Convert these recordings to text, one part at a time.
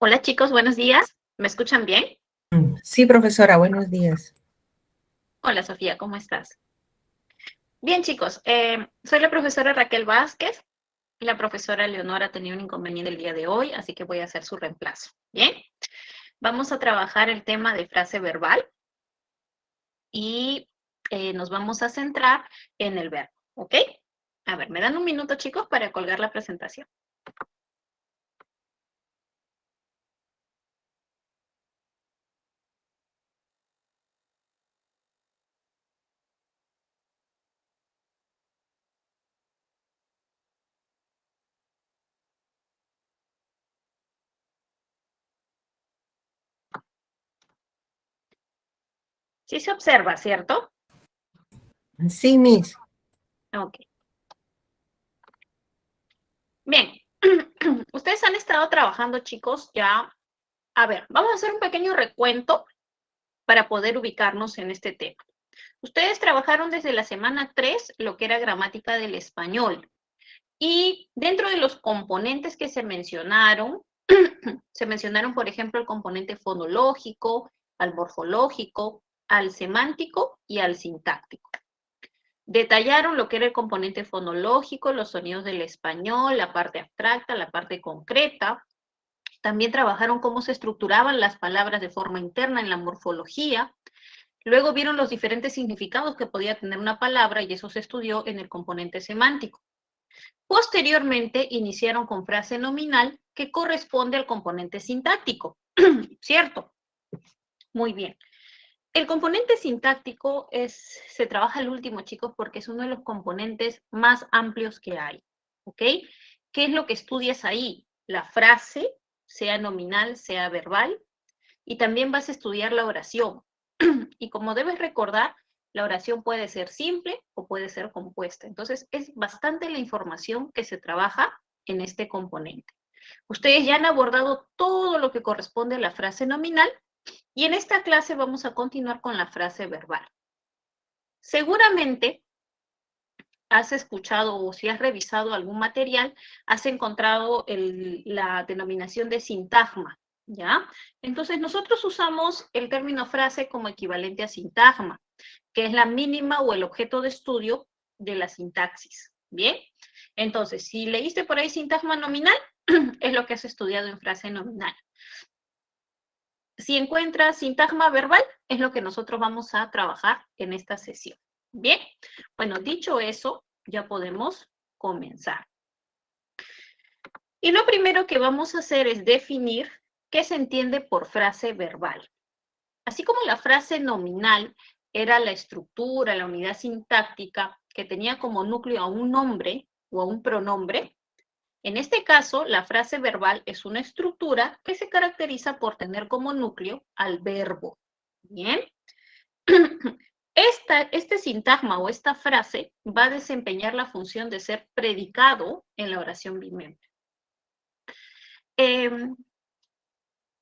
Hola chicos, buenos días. ¿Me escuchan bien? Sí, profesora, buenos días. Hola Sofía, ¿cómo estás? Bien chicos, soy la profesora Raquel Vázquez y la profesora Leonora tenía un inconveniente el día de hoy, así que voy a hacer su reemplazo. Bien, vamos a trabajar el tema de frase verbal y nos vamos a centrar en el verbo, ¿ok? A ver, ¿me dan un minuto chicos para colgar la presentación? Sí se observa, ¿cierto? Sí, Miss. Ok. Bien, ustedes han estado trabajando chicos ya. A ver, vamos a hacer un pequeño recuento para poder ubicarnos en este tema. Ustedes trabajaron desde la semana 3 lo que era gramática del español. Y dentro de los componentes que se mencionaron, por ejemplo, el componente fonológico, al morfológico, al semántico y al sintáctico. Detallaron lo que era el componente fonológico, los sonidos del español, la parte abstracta, la parte concreta. También trabajaron cómo se estructuraban las palabras de forma interna en la morfología. Luego vieron los diferentes significados que podía tener una palabra y eso se estudió en el componente semántico. Posteriormente iniciaron con frase nominal que corresponde al componente sintáctico, ¿cierto? Muy bien. El componente sintáctico se trabaja el último, chicos, porque es uno de los componentes más amplios que hay, ¿ok? ¿Qué es lo que estudias ahí? La frase, sea nominal, sea verbal, y también vas a estudiar la oración. Y como debes recordar, la oración puede ser simple o puede ser compuesta. Entonces, es bastante la información que se trabaja en este componente. Ustedes ya han abordado todo lo que corresponde a la frase nominal y en esta clase vamos a continuar con la frase verbal. Seguramente has escuchado o si has revisado algún material, has encontrado la denominación de sintagma, ¿ya? Entonces, nosotros usamos el término frase como equivalente a sintagma, que es la mínima o el objeto de estudio de la sintaxis, ¿bien? Entonces, si leíste por ahí sintagma nominal, es lo que has estudiado en frase nominal. Si encuentras sintagma verbal, es lo que nosotros vamos a trabajar en esta sesión. Bien, bueno, dicho eso, ya podemos comenzar. Y lo primero que vamos a hacer es definir qué se entiende por frase verbal. Así como la frase nominal era la estructura, la unidad sintáctica que tenía como núcleo a un nombre o a un pronombre, en este caso la frase verbal es una estructura que se caracteriza por tener como núcleo al verbo. Bien. Este sintagma o esta frase va a desempeñar la función de ser predicado en la oración bimental.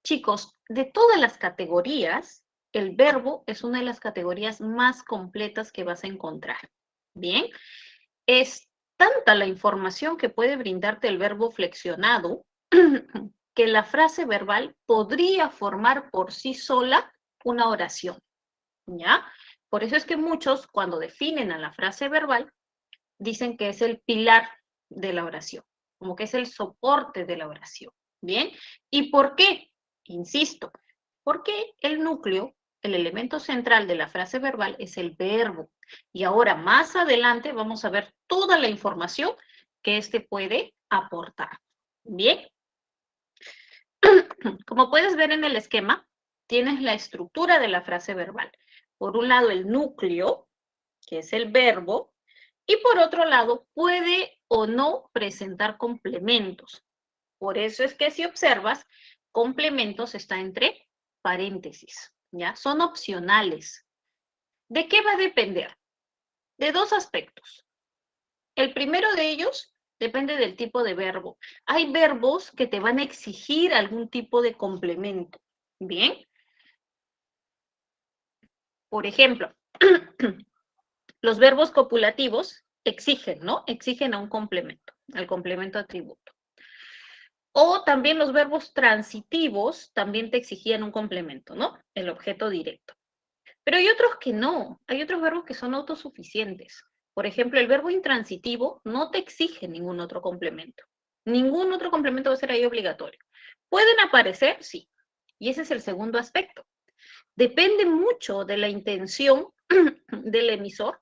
Chicos, de todas las categorías, el verbo es una de las categorías más completas que vas a encontrar. Bien, es tanta la información que puede brindarte el verbo flexionado que la frase verbal podría formar por sí sola una oración, ¿ya? Por eso es que muchos, cuando definen a la frase verbal, dicen que es el pilar de la oración, como que es el soporte de la oración, ¿bien? ¿Y por qué? Insisto, porque el núcleo, el elemento central de la frase verbal es el verbo. Y ahora, más adelante, vamos a ver toda la información que éste puede aportar. Bien, como puedes ver en el esquema, tienes la estructura de la frase verbal. Por un lado, el núcleo, que es el verbo, y por otro lado, puede o no presentar complementos. Por eso es que si observas, complementos está entre paréntesis, ¿ya? Son opcionales. ¿De qué va a depender? De dos aspectos. El primero de ellos depende del tipo de verbo. Hay verbos que te van a exigir algún tipo de complemento, ¿bien? Por ejemplo, los verbos copulativos exigen, ¿no? Exigen a un complemento, al complemento atributo. O también los verbos transitivos también te exigían un complemento, ¿no? El objeto directo. Pero hay otros que no, hay otros verbos que son autosuficientes. Por ejemplo, el verbo intransitivo no te exige ningún otro complemento. Ningún otro complemento va a ser ahí obligatorio. ¿Pueden aparecer? Sí. Y ese es el segundo aspecto. Depende mucho de la intención del emisor,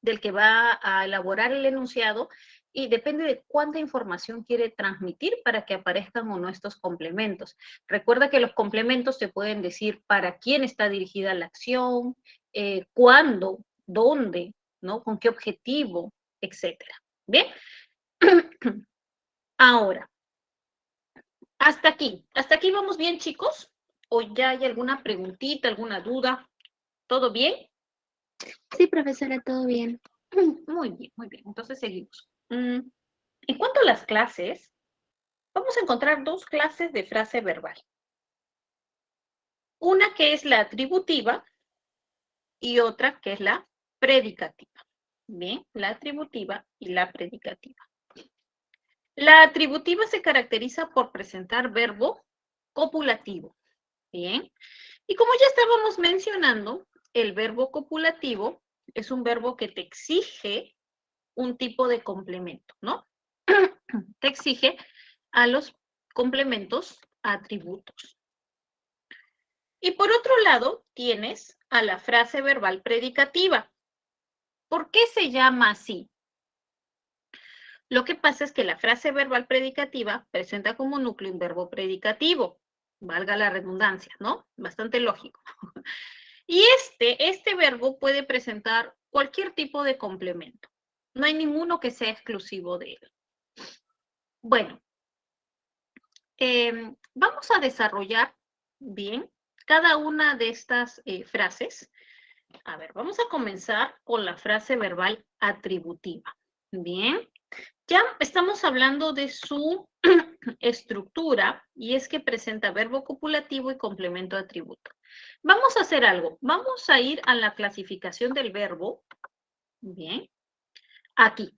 del que va a elaborar el enunciado, y depende de cuánta información quiere transmitir para que aparezcan o no estos complementos. Recuerda que los complementos te pueden decir para quién está dirigida la acción, cuándo, dónde, ¿no? Con qué objetivo, etcétera. ¿Bien? Ahora, hasta aquí vamos bien, chicos. ¿O ya hay alguna preguntita, alguna duda? ¿Todo bien? Sí, profesora, todo bien. Muy bien, muy bien. Entonces seguimos. En cuanto a las clases, vamos a encontrar dos clases de frase verbal. Una que es la atributiva y otra que es la predicativa. Bien, la atributiva y la predicativa. La atributiva se caracteriza por presentar verbo copulativo. Bien, y como ya estábamos mencionando, el verbo copulativo es un verbo que te exige un tipo de complemento, ¿no? Te exige a los complementos atributos. Y por otro lado, tienes a la frase verbal predicativa. ¿Por qué se llama así? Lo que pasa es que la frase verbal predicativa presenta como núcleo un verbo predicativo, valga la redundancia, ¿no? Bastante lógico. Y este verbo puede presentar cualquier tipo de complemento. No hay ninguno que sea exclusivo de él. Bueno, vamos a desarrollar bien cada una de estas frases. A ver, vamos a comenzar con la frase verbal atributiva. Bien, ya estamos hablando de su estructura y es que presenta verbo copulativo y complemento atributo. Vamos a hacer algo. Vamos a ir a la clasificación del verbo. Bien, aquí.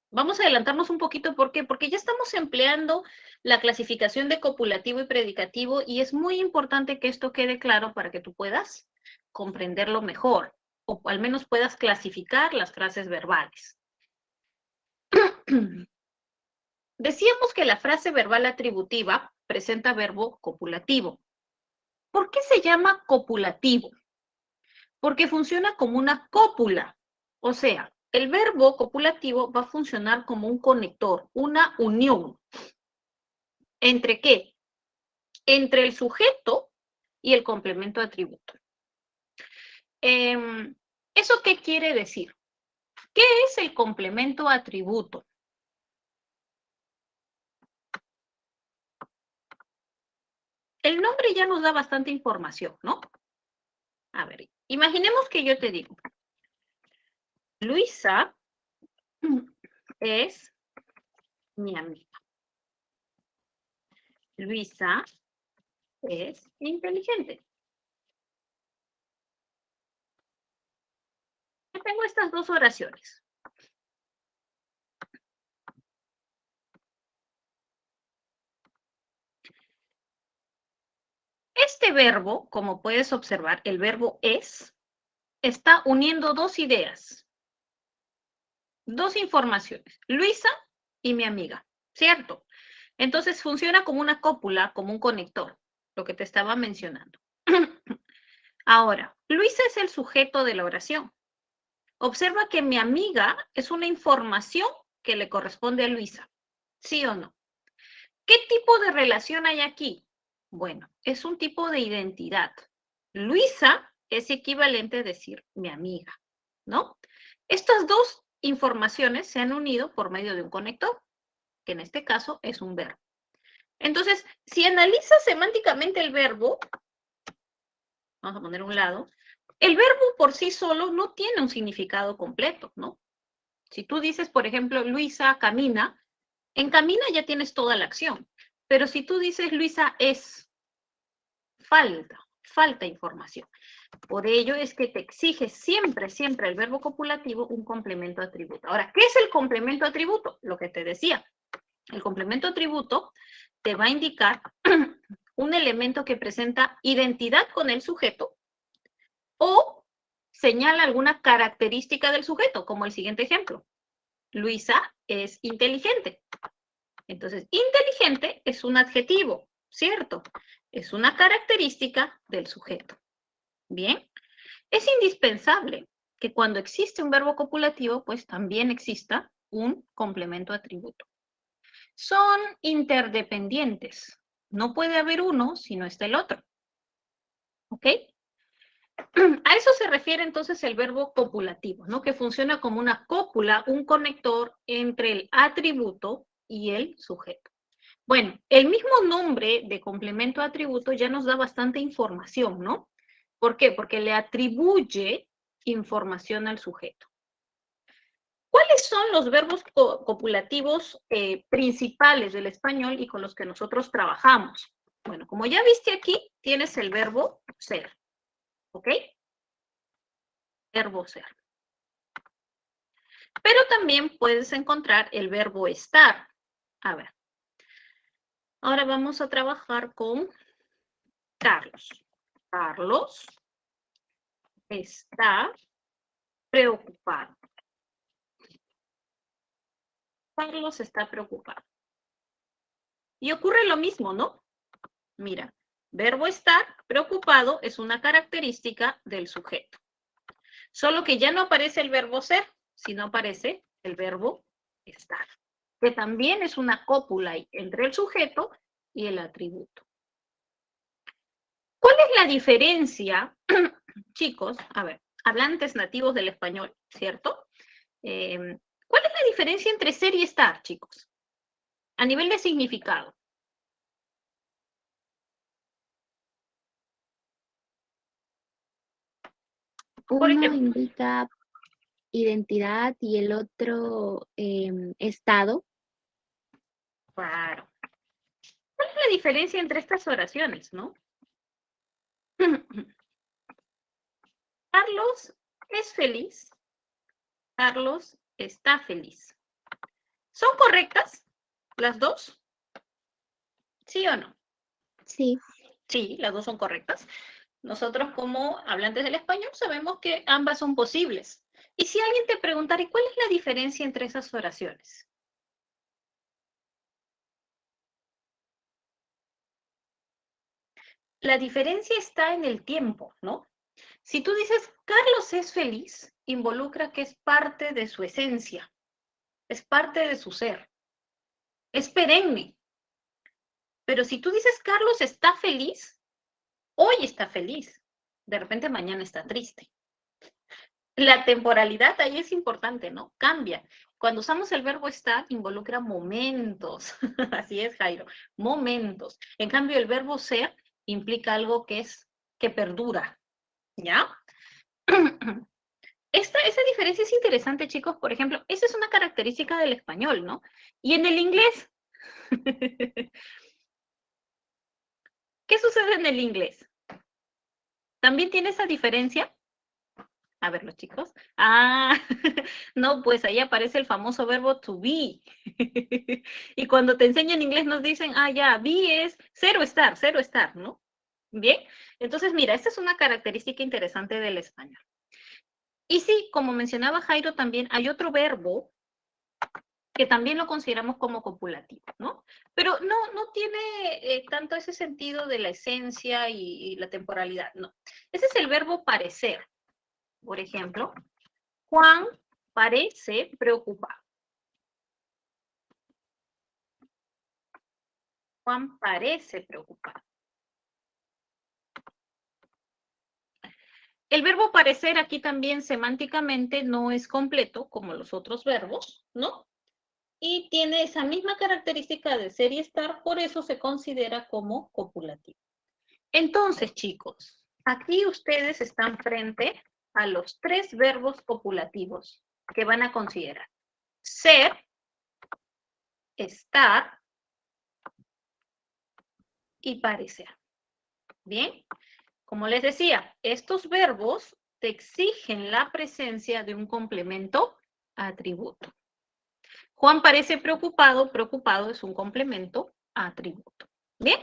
Vamos a adelantarnos un poquito, ¿por qué? Porque ya estamos empleando la clasificación de copulativo y predicativo y es muy importante que esto quede claro para que tú puedas comprenderlo mejor o al menos puedas clasificar las frases verbales. Decíamos que la frase verbal atributiva presenta verbo copulativo. ¿Por qué se llama copulativo? Porque funciona como una cópula, o sea, el verbo copulativo va a funcionar como un conector, una unión. ¿Entre qué? Entre el sujeto y el complemento atributo. ¿Eso qué quiere decir? ¿Qué es el complemento atributo? El nombre ya nos da bastante información, ¿no? A ver, imaginemos que yo te digo, Luisa es mi amiga. Luisa es inteligente. Tengo estas dos oraciones. Este verbo, como puedes observar, el verbo es, está uniendo dos ideas, dos informaciones, Luisa y mi amiga, ¿cierto? Entonces funciona como una cópula, como un conector, lo que te estaba mencionando. Ahora, Luisa es el sujeto de la oración. Observa que mi amiga es una información que le corresponde a Luisa, ¿sí o no? ¿Qué tipo de relación hay aquí? Bueno, es un tipo de identidad. Luisa es equivalente a decir mi amiga, ¿no? Estas dos informaciones se han unido por medio de un conector, que en este caso es un verbo. Entonces, si analizas semánticamente el verbo, vamos a poner a un lado, el verbo por sí solo no tiene un significado completo, ¿no? Si tú dices, por ejemplo, Luisa camina, en camina ya tienes toda la acción. Pero si tú dices Luisa es, falta información. Por ello es que te exige siempre, siempre el verbo copulativo un complemento atributo. Ahora, ¿qué es el complemento atributo? Lo que te decía. El complemento atributo te va a indicar un elemento que presenta identidad con el sujeto o señala alguna característica del sujeto, como el siguiente ejemplo. Luisa es inteligente. Entonces, inteligente es un adjetivo, ¿cierto? Es una característica del sujeto. Bien, es indispensable que cuando existe un verbo copulativo, pues también exista un complemento atributo. Son interdependientes. No puede haber uno si no está el otro. ¿Ok? A eso se refiere entonces el verbo copulativo, ¿no? Que funciona como una cópula, un conector entre el atributo y el sujeto. Bueno, el mismo nombre de complemento atributo ya nos da bastante información, ¿no? ¿Por qué? Porque le atribuye información al sujeto. ¿Cuáles son los verbos copulativos principales del español y con los que nosotros trabajamos? Bueno, como ya viste aquí, tienes el verbo ser, ¿ok? Verbo ser. Pero también puedes encontrar el verbo estar. A ver. Ahora vamos a trabajar con Carlos. Carlos está preocupado. Carlos está preocupado. Y ocurre lo mismo, ¿no? Mira, verbo estar preocupado es una característica del sujeto. Solo que ya no aparece el verbo ser, sino aparece el verbo estar, que también es una cópula entre el sujeto y el atributo. ¿Cuál es la diferencia, chicos? A ver, hablantes nativos del español, ¿cierto? ¿Cuál es la diferencia entre ser y estar, chicos? A nivel de significado. Por Uno ejemplo, indica identidad y el otro estado. claro. ¿Cuál es la diferencia entre estas oraciones, no? Carlos es feliz. Carlos está feliz. ¿Son correctas las dos? ¿Sí o no? Sí. Sí, las dos son correctas. Nosotros como hablantes del español sabemos que ambas son posibles. Y si alguien te preguntara, ¿y cuál es la diferencia entre esas oraciones? La diferencia está en el tiempo, ¿no? Si tú dices, Carlos es feliz, involucra que es parte de su esencia, es parte de su ser, es perenne. Pero si tú dices, Carlos está feliz, hoy está feliz, de repente mañana está triste. La temporalidad ahí es importante, ¿no? Cambia. Cuando usamos el verbo estar, involucra momentos. Así es, Jairo, momentos. En cambio, el verbo ser implica algo que perdura, ¿ya? Esa diferencia es interesante, chicos. Por ejemplo, esa es una característica del español, ¿no? Y en el inglés, ¿qué sucede en el inglés? ¿También tiene esa diferencia? A ver, los chicos. Ah, no, pues ahí aparece el famoso verbo to be. Y cuando te enseñan inglés nos dicen, ah, ya, be es cero estar, ¿no? Bien, entonces mira, esta es una característica interesante del español. Y sí, como mencionaba Jairo también, hay otro verbo que también lo consideramos como copulativo, ¿no? Pero no tiene tanto ese sentido de la esencia y la temporalidad, no. Ese es el verbo parecer. Por ejemplo, Juan parece preocupado. Juan parece preocupado. El verbo parecer aquí también semánticamente no es completo como los otros verbos, ¿no? Y tiene esa misma característica de ser y estar, por eso se considera como copulativo. Entonces, chicos, aquí ustedes están frente a los 3 verbos copulativos que van a considerar. Ser, estar y parecer. ¿Bien? Como les decía, estos verbos te exigen la presencia de un complemento atributo. Juan parece preocupado. Preocupado es un complemento atributo. ¿Bien?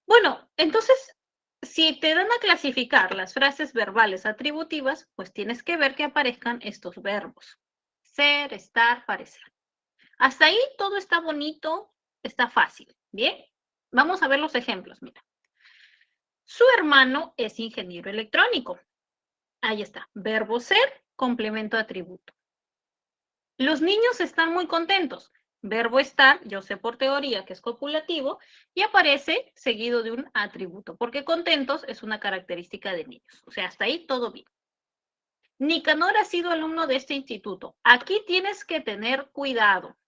Bueno, entonces, si te dan a clasificar las frases verbales atributivas, pues tienes que ver que aparezcan estos verbos. Ser, estar, parecer. Hasta ahí todo está bonito, está fácil. ¿Bien? Vamos a ver los ejemplos, mira. Su hermano es ingeniero electrónico. Ahí está. Verbo ser, complemento atributo. Los niños están muy contentos. Verbo estar, yo sé por teoría que es copulativo, y aparece seguido de un atributo, porque contentos es una característica de niños. O sea, hasta ahí todo bien. Nicanor ha sido alumno de este instituto. Aquí tienes que tener cuidado.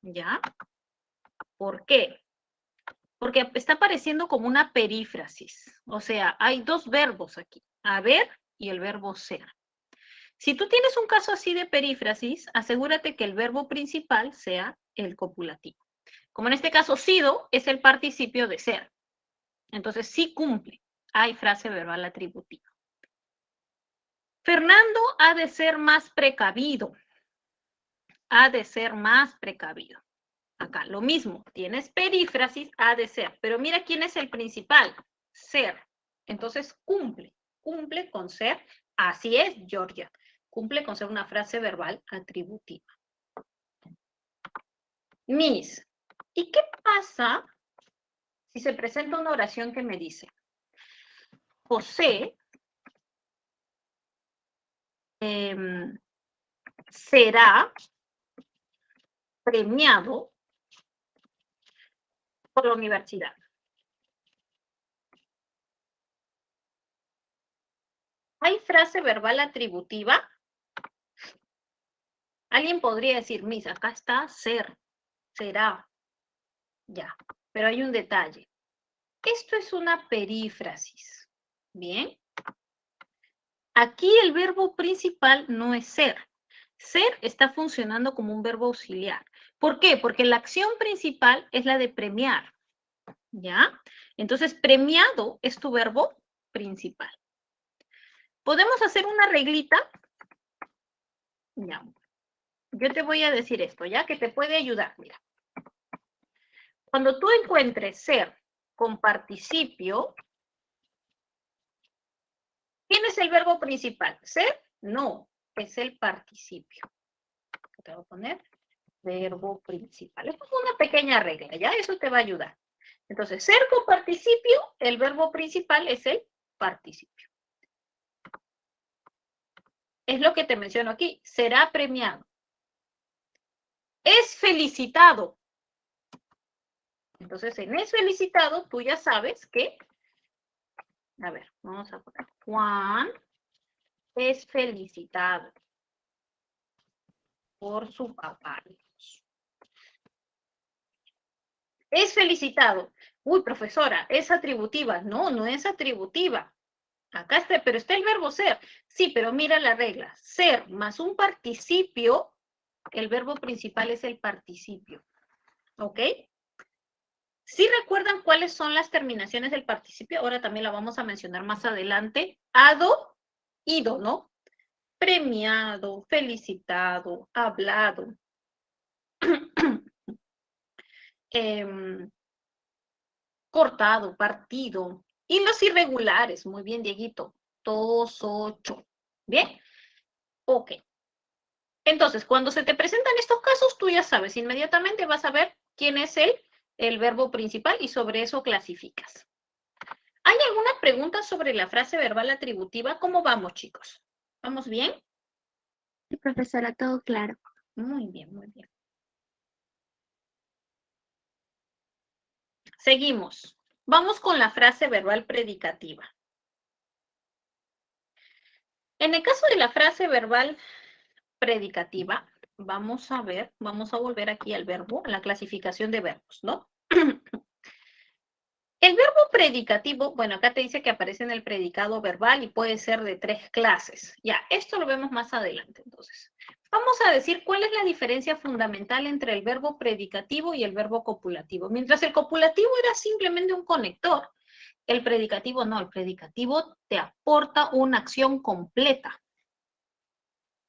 ¿Ya? ¿Por qué? Porque está apareciendo como una perífrasis. O sea, hay dos verbos aquí, haber y el verbo ser. Si tú tienes un caso así de perífrasis, asegúrate que el verbo principal sea el copulativo. Como en este caso, sido es el participio de ser. Entonces, sí cumple. Hay frase verbal atributiva. Fernando ha de ser más precavido. Ha de ser más precavido. Acá, lo mismo. Tienes perífrasis, ha de ser. Pero mira quién es el principal. Ser. Entonces, cumple. Cumple con ser. Así es, Georgia. Cumple con ser una frase verbal atributiva. Miss, ¿y qué pasa si se presenta una oración que me dice, José será premiado por la universidad? ¿Hay frase verbal atributiva? Alguien podría decir, Miss, acá está ser, será, ya, pero hay un detalle. Esto es una perífrasis, ¿bien? Aquí el verbo principal no es ser. Ser está funcionando como un verbo auxiliar. ¿Por qué? Porque la acción principal es la de premiar, ¿ya? Entonces, premiado es tu verbo principal. ¿Podemos hacer una reglita? Ya. Yo te voy a decir esto, ¿ya? Que te puede ayudar, mira. Cuando tú encuentres ser con participio, ¿quién es el verbo principal? ¿Ser? No, es el participio. Te voy a poner verbo principal. Esto es una pequeña regla, ¿ya? Eso te va a ayudar. Entonces, ser con participio, el verbo principal es el participio. Es lo que te menciono aquí. Será premiado. Es felicitado. Entonces, en es felicitado, tú ya sabes que, a ver, vamos a poner, Juan es felicitado por su papá. Es felicitado. Uy, profesora, es atributiva. No, no es atributiva. Acá está, pero está el verbo ser. Sí, pero mira la regla. Ser más un participio, el verbo principal es el participio. ¿Ok? ¿Sí recuerdan cuáles son las terminaciones del participio? Ahora también la vamos a mencionar más adelante. Ado, ido, ¿no? Premiado, felicitado, hablado. Cortado, partido. Y los irregulares, muy bien, Dieguito. 2, 8. ¿Bien? Ok. Entonces, cuando se te presentan estos casos, tú ya sabes, inmediatamente vas a ver quién es el verbo principal y sobre eso clasificas. ¿Hay alguna pregunta sobre la frase verbal atributiva? ¿Cómo vamos, chicos? ¿Vamos bien? Sí, profesora, todo claro. Muy bien, muy bien. Seguimos. Vamos con la frase verbal predicativa. En el caso de la frase verbal predicativa, vamos a ver, vamos a volver aquí al verbo, a la clasificación de verbos, ¿no? El verbo predicativo, bueno, acá te dice que aparece en el predicado verbal y puede ser de 3 clases. Ya, esto lo vemos más adelante, entonces. Vamos a decir cuál es la diferencia fundamental entre el verbo predicativo y el verbo copulativo. Mientras el copulativo era simplemente un conector, el predicativo no, el predicativo te aporta una acción completa.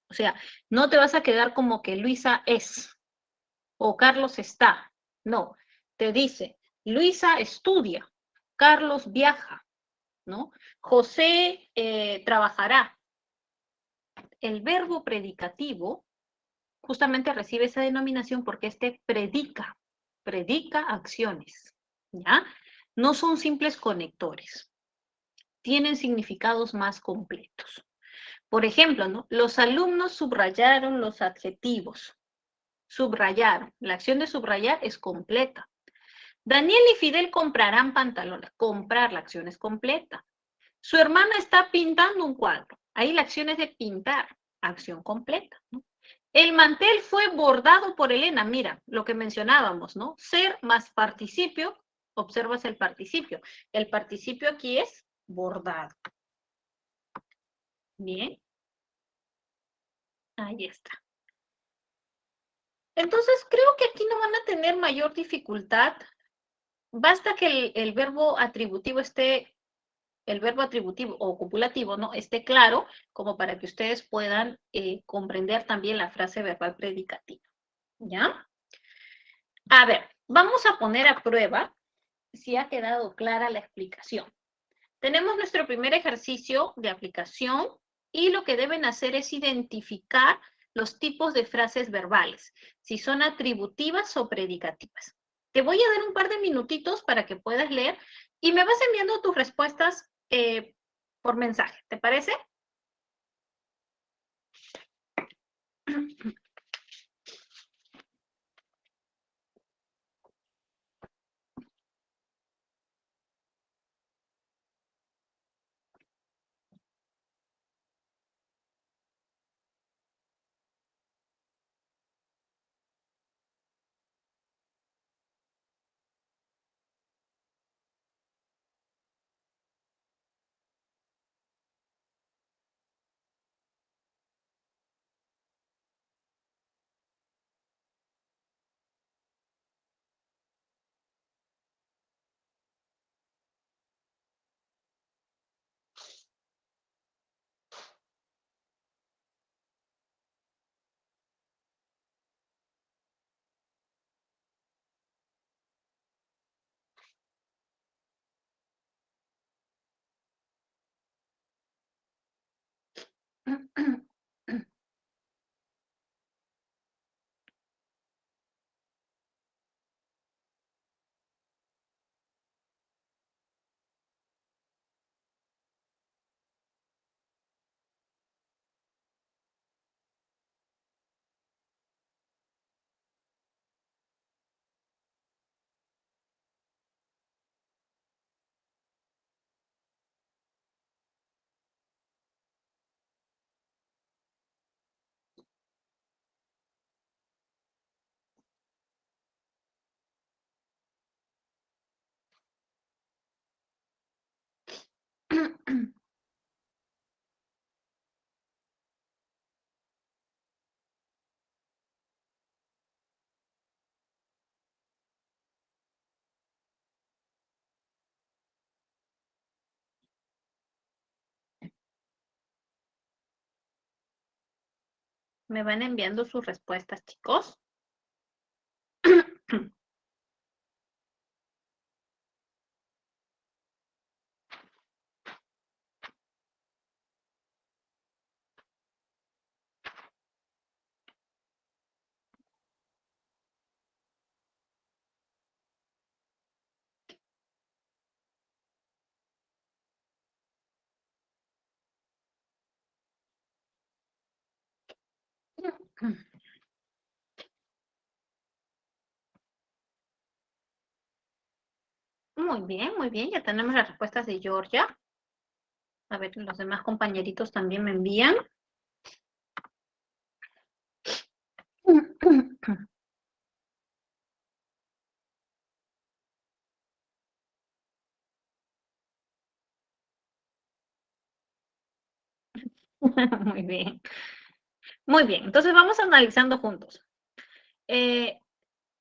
O sea, no te vas a quedar como que Luisa es. o Carlos está. No, te dice, Luisa estudia, Carlos viaja, ¿no? José trabajará. El verbo predicativo justamente recibe esa denominación porque este predica acciones, ¿ya? No son simples conectores, tienen significados más completos. Por ejemplo, ¿no? Los alumnos subrayaron los adjetivos. Subrayaron. La acción de subrayar es completa. Daniel y Fidel comprarán pantalones. Comprar, la acción es completa. Su hermana está pintando un cuadro. Ahí la acción es de pintar. Acción completa, ¿no? El mantel fue bordado por Elena. Mira, lo que mencionábamos, ¿no? Ser más participio. Observas el participio. El participio aquí es bordado. Bien. Ahí está. Entonces, creo que aquí no van a tener mayor dificultad. Basta que el verbo atributivo esté, el verbo atributivo o copulativo, ¿no? Esté claro, como para que ustedes puedan comprender también la frase verbal predicativa. ¿Ya? A ver, vamos a poner a prueba si ha quedado clara la explicación. Tenemos nuestro primer ejercicio de aplicación y lo que deben hacer es identificar los tipos de frases verbales, si son atributivas o predicativas. Te voy a dar un par de minutitos para que puedas leer y me vas enviando tus respuestas por mensaje, ¿te parece? Me van enviando sus respuestas, chicos. Muy bien, ya tenemos las respuestas de Georgia. A ver, los demás compañeritos también me envían. Muy bien. Muy bien, entonces vamos analizando juntos.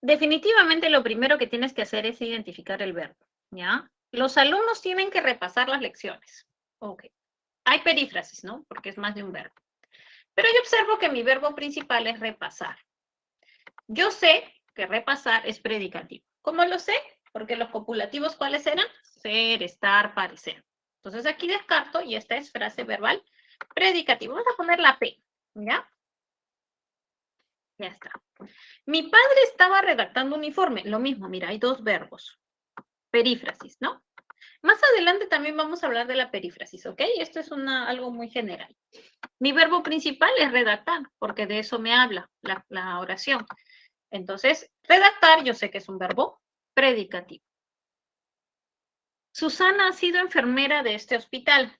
Definitivamente lo primero que tienes que hacer es identificar el verbo, ¿ya? Los alumnos tienen que repasar las lecciones. Ok. Hay perífrasis, ¿no? Porque es más de un verbo. Pero yo observo que mi verbo principal es repasar. Yo sé que repasar es predicativo. ¿Cómo lo sé? Porque los copulativos, ¿cuáles eran? Ser, estar, parecer. Entonces aquí descarto y esta es frase verbal predicativo. Vamos a poner la P, ¿ya? Ya está. Mi padre estaba redactando un informe. Lo mismo, mira, hay dos verbos. Perífrasis, ¿no? Más adelante también vamos a hablar de la perífrasis, ¿ok? Esto es algo muy general. Mi verbo principal es redactar, porque de eso me habla la oración. Entonces, redactar yo sé que es un verbo predicativo. Susana ha sido enfermera de este hospital.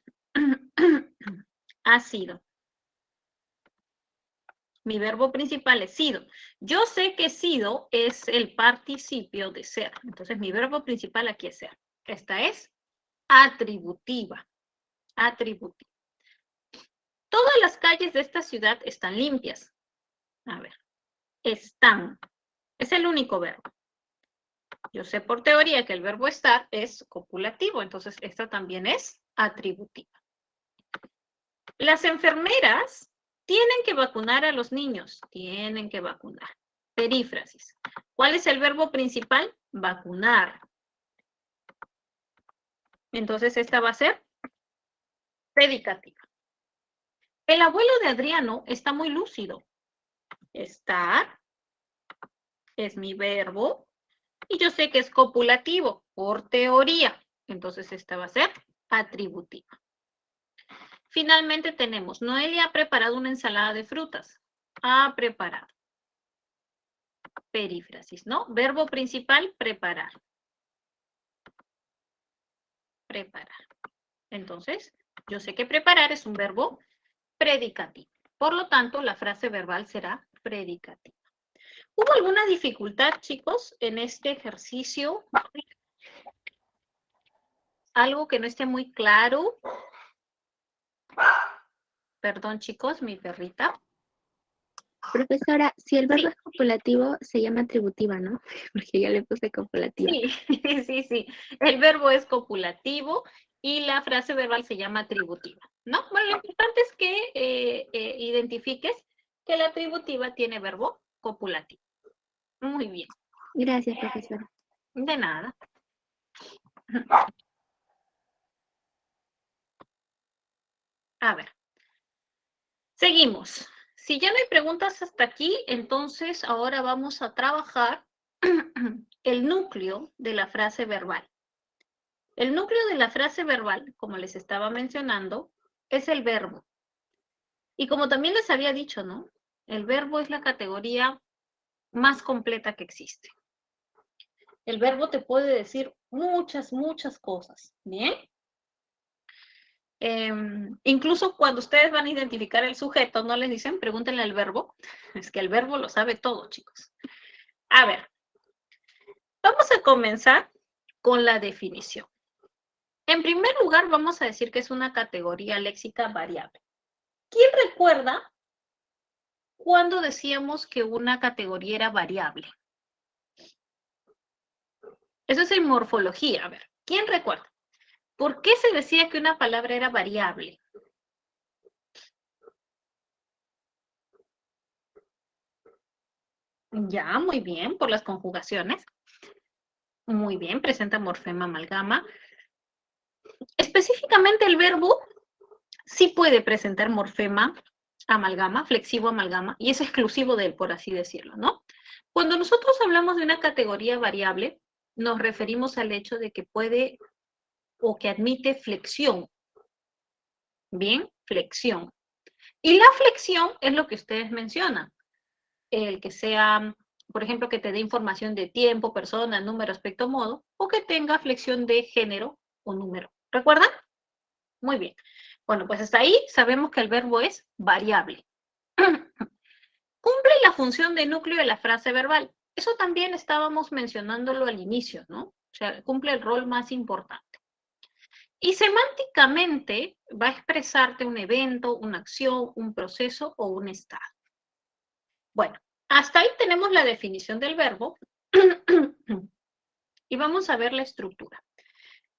Ha sido. Mi verbo principal es sido. Yo sé que sido es el participio de ser. Entonces, mi verbo principal aquí es ser. Esta es atributiva. Atributiva. Todas las calles de esta ciudad están limpias. A ver. Están. Es el único verbo. Yo sé por teoría que el verbo estar es copulativo. Entonces, esta también es atributiva. Las enfermeras tienen que vacunar a los niños. Tienen que vacunar. Perífrasis. ¿Cuál es el verbo principal? Vacunar. Entonces, esta va a ser predicativa. El abuelo de Adriano está muy lúcido. Estar es mi verbo. Y yo sé que es copulativo, por teoría. Entonces, esta va a ser atributiva. Finalmente tenemos, Noelia ha preparado una ensalada de frutas. Ha preparado. Perífrasis, ¿no? Verbo principal, preparar. Preparar. Entonces, yo sé que preparar es un verbo predicativo. Por lo tanto, la frase verbal será predicativa. ¿Hubo alguna dificultad, chicos, en este ejercicio? ¿Algo que no esté muy claro? Perdón, chicos, mi perrita. Profesora, si el verbo Sí. es copulativo, se llama atributiva, ¿no? Porque ya le puse copulativa. Sí, sí, sí. El verbo es copulativo y la frase verbal se llama atributiva, ¿no? Bueno, lo importante es que identifiques que la atributiva tiene verbo copulativo. Muy bien. Gracias, profesora. De nada. A ver. Seguimos. Si ya no hay preguntas hasta aquí, entonces ahora vamos a trabajar el núcleo de la frase verbal. El núcleo de la frase verbal, como les estaba mencionando, es el verbo. Y como también les había dicho, ¿no? El verbo es la categoría más completa que existe. El verbo te puede decir muchas, muchas cosas, ¿bien? Incluso cuando ustedes van a identificar el sujeto, no les dicen, pregúntenle al verbo. Es que el verbo lo sabe todo, chicos. A ver, vamos a comenzar con la definición. En primer lugar, vamos a decir que es una categoría léxica variable. ¿Quién recuerda cuando decíamos que una categoría era variable? Eso es en morfología. A ver, ¿quién recuerda? ¿Por qué se decía que una palabra era variable? Ya, muy bien, por las conjugaciones. Muy bien, presenta morfema amalgama. Específicamente el verbo sí puede presentar morfema amalgama, flexivo amalgama, y es exclusivo de él, por así decirlo, ¿no? Cuando nosotros hablamos de una categoría variable, nos referimos al hecho de que puede o que admite flexión. Bien, flexión. Y la flexión es lo que ustedes mencionan. El que sea, por ejemplo, que te dé información de tiempo, persona, número, aspecto, modo, o que tenga flexión de género o número. ¿Recuerdan? Muy bien. Bueno, pues hasta ahí sabemos que el verbo es variable. Cumple la función de núcleo de la frase verbal. Eso también estábamos mencionándolo al inicio, ¿no? O sea, cumple el rol más importante. Y semánticamente va a expresarte un evento, una acción, un proceso o un estado. Bueno, hasta ahí tenemos la definición del verbo y vamos a ver la estructura.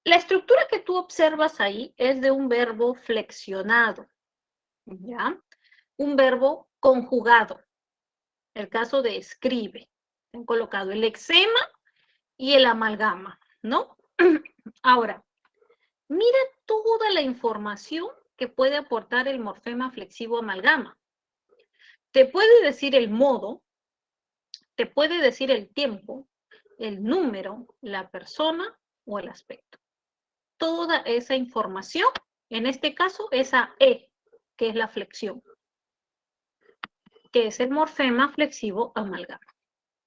La estructura que tú observas ahí es de un verbo flexionado, ¿ya? Un verbo conjugado. El caso de escribe. Han colocado el eczema y el amalgama, ¿no? Ahora, mira toda la información que puede aportar el morfema flexivo amalgama. Te puede decir el modo, te puede decir el tiempo, el número, la persona o el aspecto. Toda esa información, en este caso, esa E, que es la flexión, que es el morfema flexivo amalgama.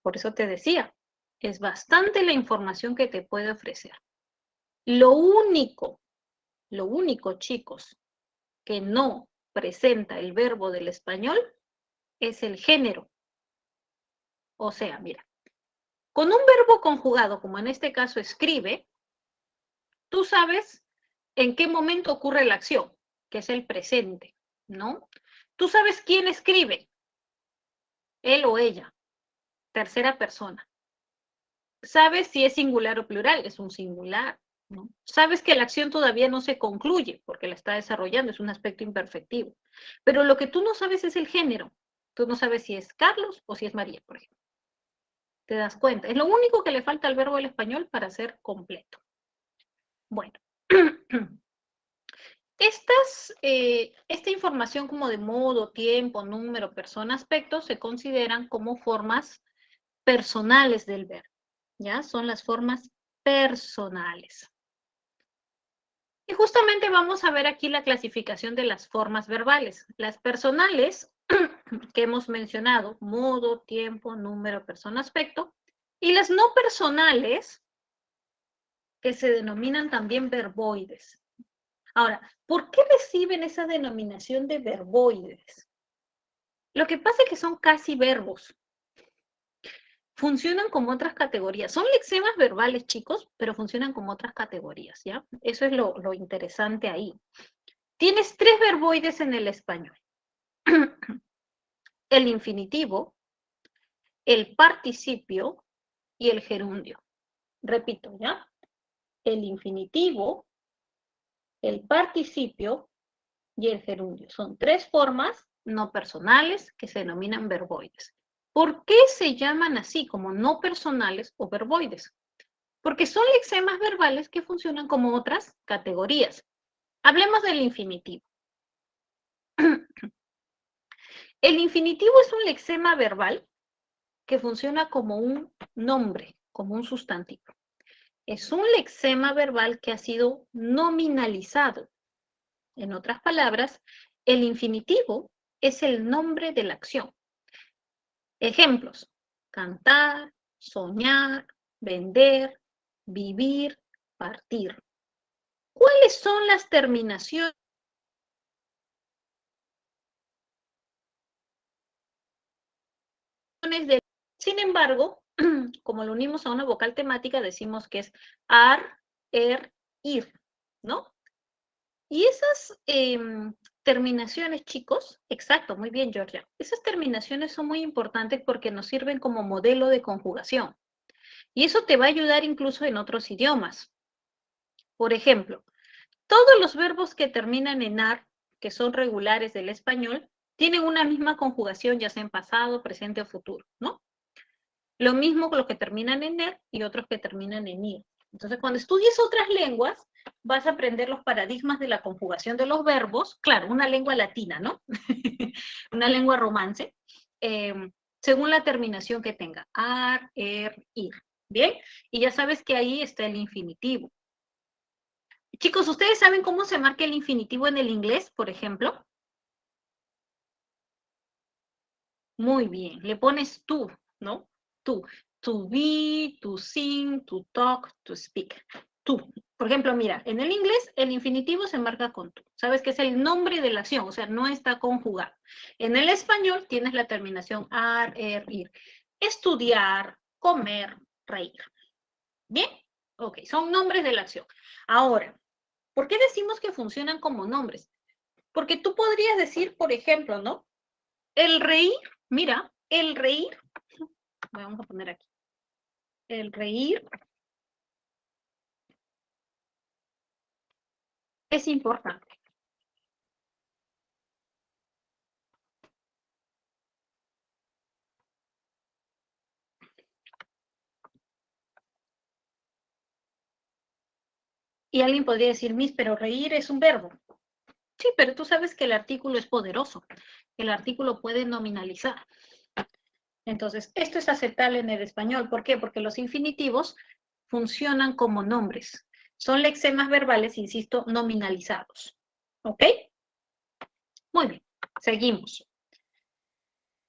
Por eso te decía, es bastante la información que te puede ofrecer. Lo único, chicos, que no presenta el verbo del español es el género. O sea, mira, con un verbo conjugado, como en este caso escribe, tú sabes en qué momento ocurre la acción, que es el presente, ¿no? Tú sabes quién escribe, él o ella, tercera persona. Sabes si es singular o plural, es un singular, ¿no? Sabes que la acción todavía no se concluye porque la está desarrollando, es un aspecto imperfectivo. Pero lo que tú no sabes es el género. Tú no sabes si es Carlos o si es María, por ejemplo. ¿Te das cuenta? Es lo único que le falta al verbo del español para ser completo. Bueno. Esta información como de modo, tiempo, número, persona, aspecto, se consideran como formas personales del verbo, ¿ya? Son las formas personales. Y justamente vamos a ver aquí la clasificación de las formas verbales. Las personales, que hemos mencionado, modo, tiempo, número, persona, aspecto, y las no personales, que se denominan también verboides. Ahora, ¿por qué reciben esa denominación de verboides? Lo que pasa es que son casi verbos. Funcionan como otras categorías. Son lexemas verbales, chicos, pero funcionan como otras categorías, ¿ya? Eso es lo interesante ahí. Tienes 3 verboides en el español. El infinitivo, el participio y el gerundio. Repito, ¿ya? El infinitivo, el participio y el gerundio. Son 3 formas no personales que se denominan verboides. ¿Por qué se llaman así como no personales o verboides? Porque son lexemas verbales que funcionan como otras categorías. Hablemos del infinitivo. El infinitivo es un lexema verbal que funciona como un nombre, como un sustantivo. Es un lexema verbal que ha sido nominalizado. En otras palabras, el infinitivo es el nombre de la acción. Ejemplos: cantar, soñar, vender, vivir, partir. ¿Cuáles son las terminaciones de? Sin embargo, como lo unimos a una vocal temática, decimos que es ar, ir, ¿no? Y esas terminaciones, chicos, exacto, muy bien, Georgia. Esas terminaciones son muy importantes porque nos sirven como modelo de conjugación. Y eso te va a ayudar incluso en otros idiomas. Por ejemplo, todos los verbos que terminan en ar, que son regulares del español, tienen una misma conjugación, ya sea en pasado, presente o futuro, ¿no? Lo mismo con los que terminan en er y otros que terminan en ir. Entonces, cuando estudies otras lenguas, vas a aprender los paradigmas de la conjugación de los verbos, claro, una lengua latina, ¿no? Una lengua romance, según la terminación que tenga, ar, ir, ¿bien? Y ya sabes que ahí está el infinitivo. Chicos, ¿ustedes saben cómo se marca el infinitivo en el inglés, por ejemplo? Muy bien, le pones tú, ¿no? Tú. To be, to sing, to talk, to speak. Tú. Por ejemplo, mira, en el inglés el infinitivo se marca con tú. Sabes que es el nombre de la acción, o sea, no está conjugado. En el español tienes la terminación ar, ir. Estudiar, comer, reír. ¿Bien? Ok, son nombres de la acción. Ahora, ¿por qué decimos que funcionan como nombres? Porque tú podrías decir, por ejemplo, ¿no? El reír, mira, el reír, vamos a poner aquí, el reír es importante. Y alguien podría decir, Miss, pero reír es un verbo. Sí, pero tú sabes que el artículo es poderoso. El artículo puede nominalizar. Entonces, esto es aceptable en el español. ¿Por qué? Porque los infinitivos funcionan como nombres. Son lexemas verbales, insisto, nominalizados. ¿Ok? Muy bien, seguimos.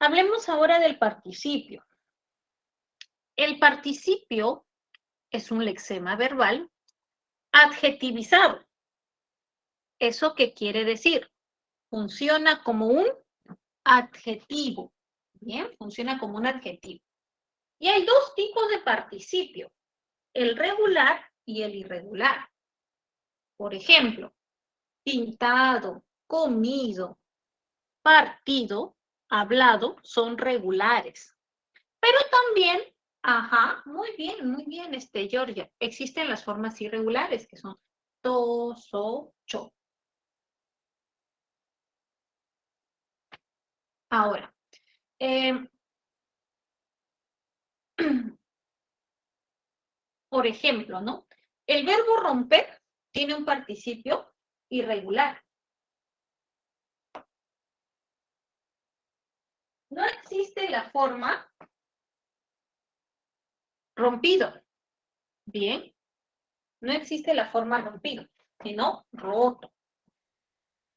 Hablemos ahora del participio. El participio es un lexema verbal adjetivizado. ¿Eso qué quiere decir? Funciona como un adjetivo. Bien, funciona como un adjetivo. Y hay dos tipos de participio, el regular y el irregular. Por ejemplo, pintado, comido, partido, hablado, son regulares. Pero también, ajá, muy bien, Georgia, existen las formas irregulares, que son to, so, cho. Ahora, por ejemplo, ¿no? El verbo romper tiene un participio irregular. No existe la forma rompido. Bien, no existe la forma rompido, sino roto.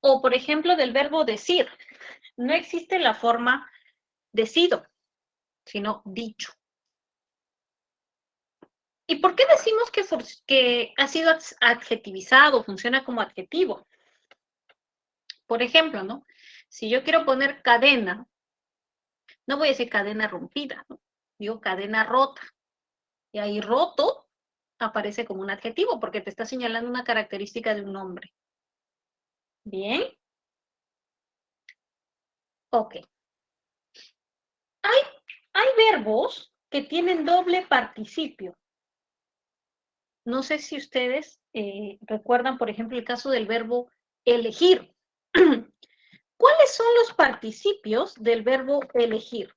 O, por ejemplo, del verbo decir, no existe la forma decido, sino dicho. ¿Y por qué decimos que ha sido adjetivizado, funciona como adjetivo? Por ejemplo, ¿no? Si yo quiero poner cadena, no voy a decir cadena rompida, ¿no? Digo cadena rota. Y ahí roto aparece como un adjetivo porque te está señalando una característica de un nombre. Bien. Ok. Hay verbos que tienen doble participio. No sé si ustedes recuerdan, por ejemplo, el caso del verbo elegir. ¿Cuáles son los participios del verbo elegir?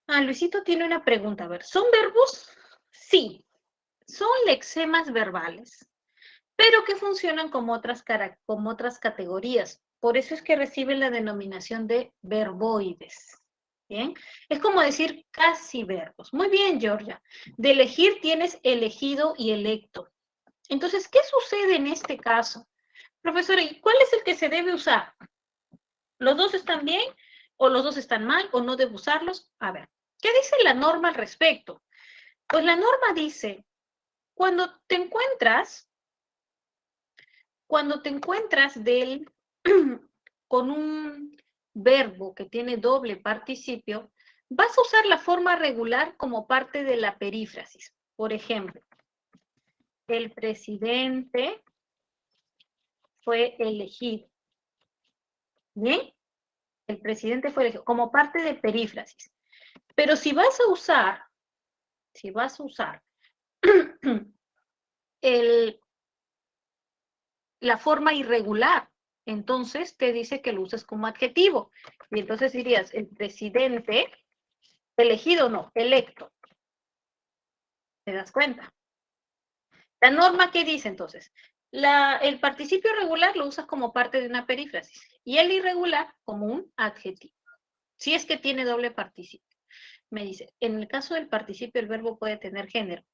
Luisito tiene una pregunta. A ver, ¿son verbos? Sí, son lexemas verbales, pero que funcionan como otras categorías. Por eso es que reciben la denominación de verboides. ¿Bien? Es como decir casi verbos. Muy bien, Georgia. De elegir tienes elegido y electo. Entonces, ¿qué sucede en este caso? Profesora, ¿y cuál es el que se debe usar? ¿Los dos están bien o los dos están mal o no debo usarlos? A ver, ¿qué dice la norma al respecto? Pues la norma dice, cuando te encuentras con un verbo que tiene doble participio, vas a usar la forma regular como parte de la perífrasis. Por ejemplo, el presidente fue elegido. ¿Bien? El presidente fue elegido como parte de perífrasis. Pero si vas a usar la forma irregular, entonces te dice que lo uses como adjetivo. Y entonces dirías, el presidente, elegido no, electo. ¿Te das cuenta? La norma, ¿qué dice entonces? El participio regular lo usas como parte de una perífrasis y el irregular como un adjetivo. Si es que tiene doble participio. Me dice, en el caso del participio el verbo puede tener género.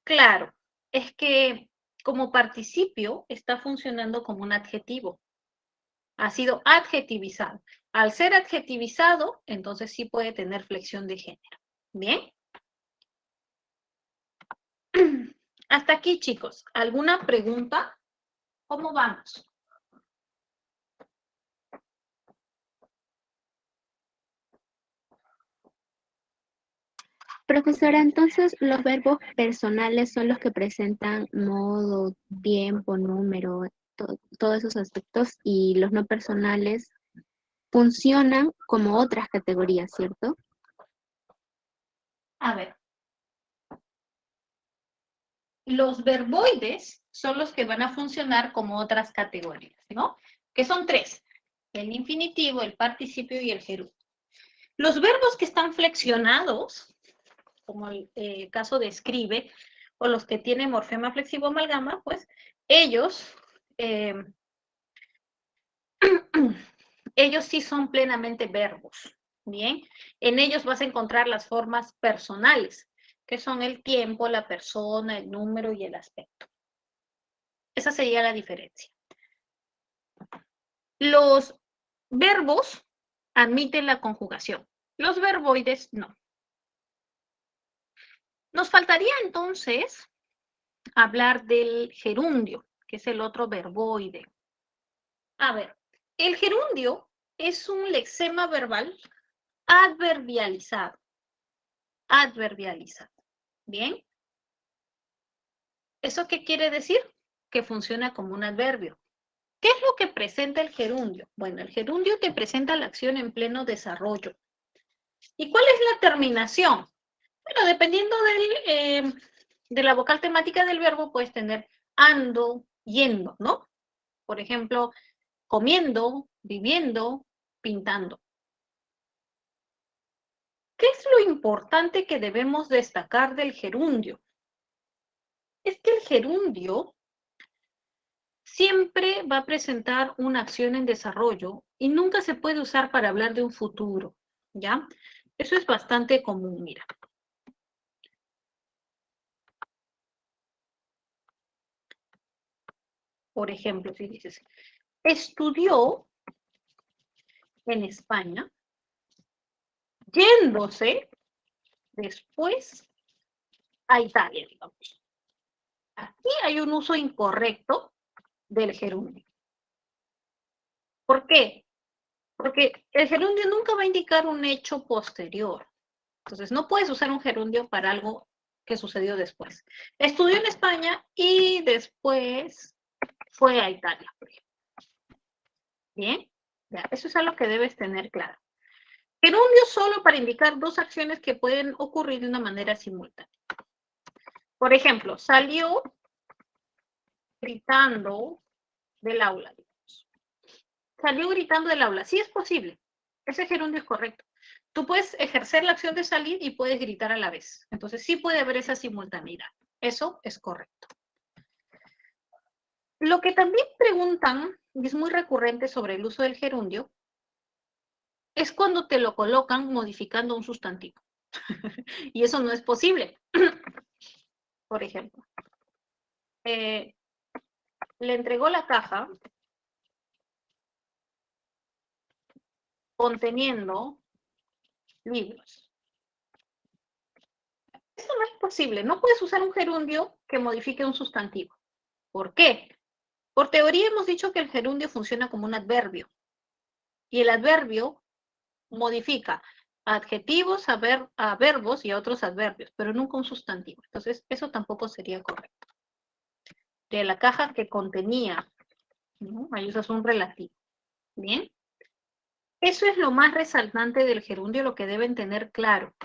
Claro, es que como participio está funcionando como un adjetivo. Ha sido adjetivizado. Al ser adjetivizado, entonces sí puede tener flexión de género. ¿Bien? Hasta aquí, chicos. ¿Alguna pregunta? ¿Cómo vamos? Profesora, entonces los verbos personales son los que presentan modo, tiempo, número, todos esos aspectos, y los no personales funcionan como otras categorías, ¿cierto? A ver. Los verboides son los que van a funcionar como otras categorías, ¿no? Que son tres. El infinitivo, el participio y el gerundio. Los verbos que están flexionados, como el caso de escribe, o los que tienen morfema flexivo amalgama, pues ellos, ellos sí son plenamente verbos, ¿bien? En ellos vas a encontrar las formas personales, que son el tiempo, la persona, el número y el aspecto. Esa sería la diferencia. Los verbos admiten la conjugación. Los verboides no. Nos faltaría entonces hablar del gerundio, que es el otro verboide. A ver, el gerundio es un lexema verbal adverbializado. Adverbializado. ¿Bien? ¿Eso qué quiere decir? Que funciona como un adverbio. ¿Qué es lo que presenta el gerundio? Bueno, el gerundio te presenta la acción en pleno desarrollo. ¿Y cuál es la terminación? Bueno, dependiendo de la vocal temática del verbo, puedes tener ando, yendo, ¿no? Por ejemplo, comiendo, viviendo, pintando. ¿Qué es lo importante que debemos destacar del gerundio? Es que el gerundio siempre va a presentar una acción en desarrollo y nunca se puede usar para hablar de un futuro, ¿ya? Eso es bastante común, mira. Por ejemplo, si dices, estudió en España, yéndose después a Italia, digamos. Aquí hay un uso incorrecto del gerundio. ¿Por qué? Porque el gerundio nunca va a indicar un hecho posterior. Entonces, no puedes usar un gerundio para algo que sucedió después. Estudió en España y después fue a Italia, por ejemplo. ¿Bien? Ya, eso es algo que debes tener claro. Gerundio solo para indicar dos acciones que pueden ocurrir de una manera simultánea. Por ejemplo, salió gritando del aula. Salió gritando del aula. Sí es posible. Ese gerundio es correcto. Tú puedes ejercer la acción de salir y puedes gritar a la vez. Entonces sí puede haber esa simultaneidad. Eso es correcto. Lo que también preguntan, y es muy recurrente sobre el uso del gerundio, es cuando te lo colocan modificando un sustantivo. Y eso no es posible. Por ejemplo, le entregó la caja conteniendo libros. Eso no es posible. No puedes usar un gerundio que modifique un sustantivo. ¿Por qué? Por teoría hemos dicho que el gerundio funciona como un adverbio. Y el adverbio modifica adjetivos a verbos y a otros adverbios, pero nunca un sustantivo. Entonces, eso tampoco sería correcto. De la caja que contenía, ¿no? Ahí usas un relativo. ¿Bien? Eso es lo más resaltante del gerundio, lo que deben tener claro.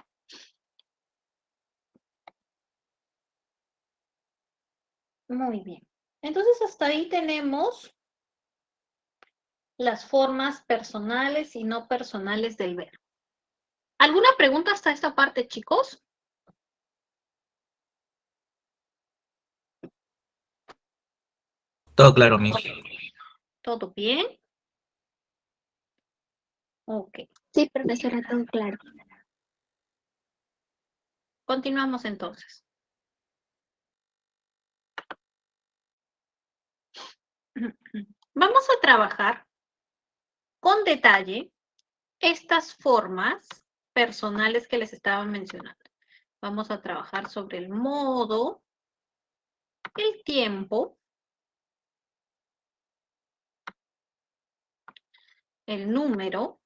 Muy bien. Entonces, hasta ahí tenemos las formas personales y no personales del verbo. ¿Alguna pregunta hasta esta parte, chicos? Todo claro, Miss. ¿Todo bien? Ok. Sí, profesora, todo claro. Continuamos entonces. Vamos a trabajar con detalle estas formas personales que les estaba mencionando. Vamos a trabajar sobre el modo, el tiempo, el número,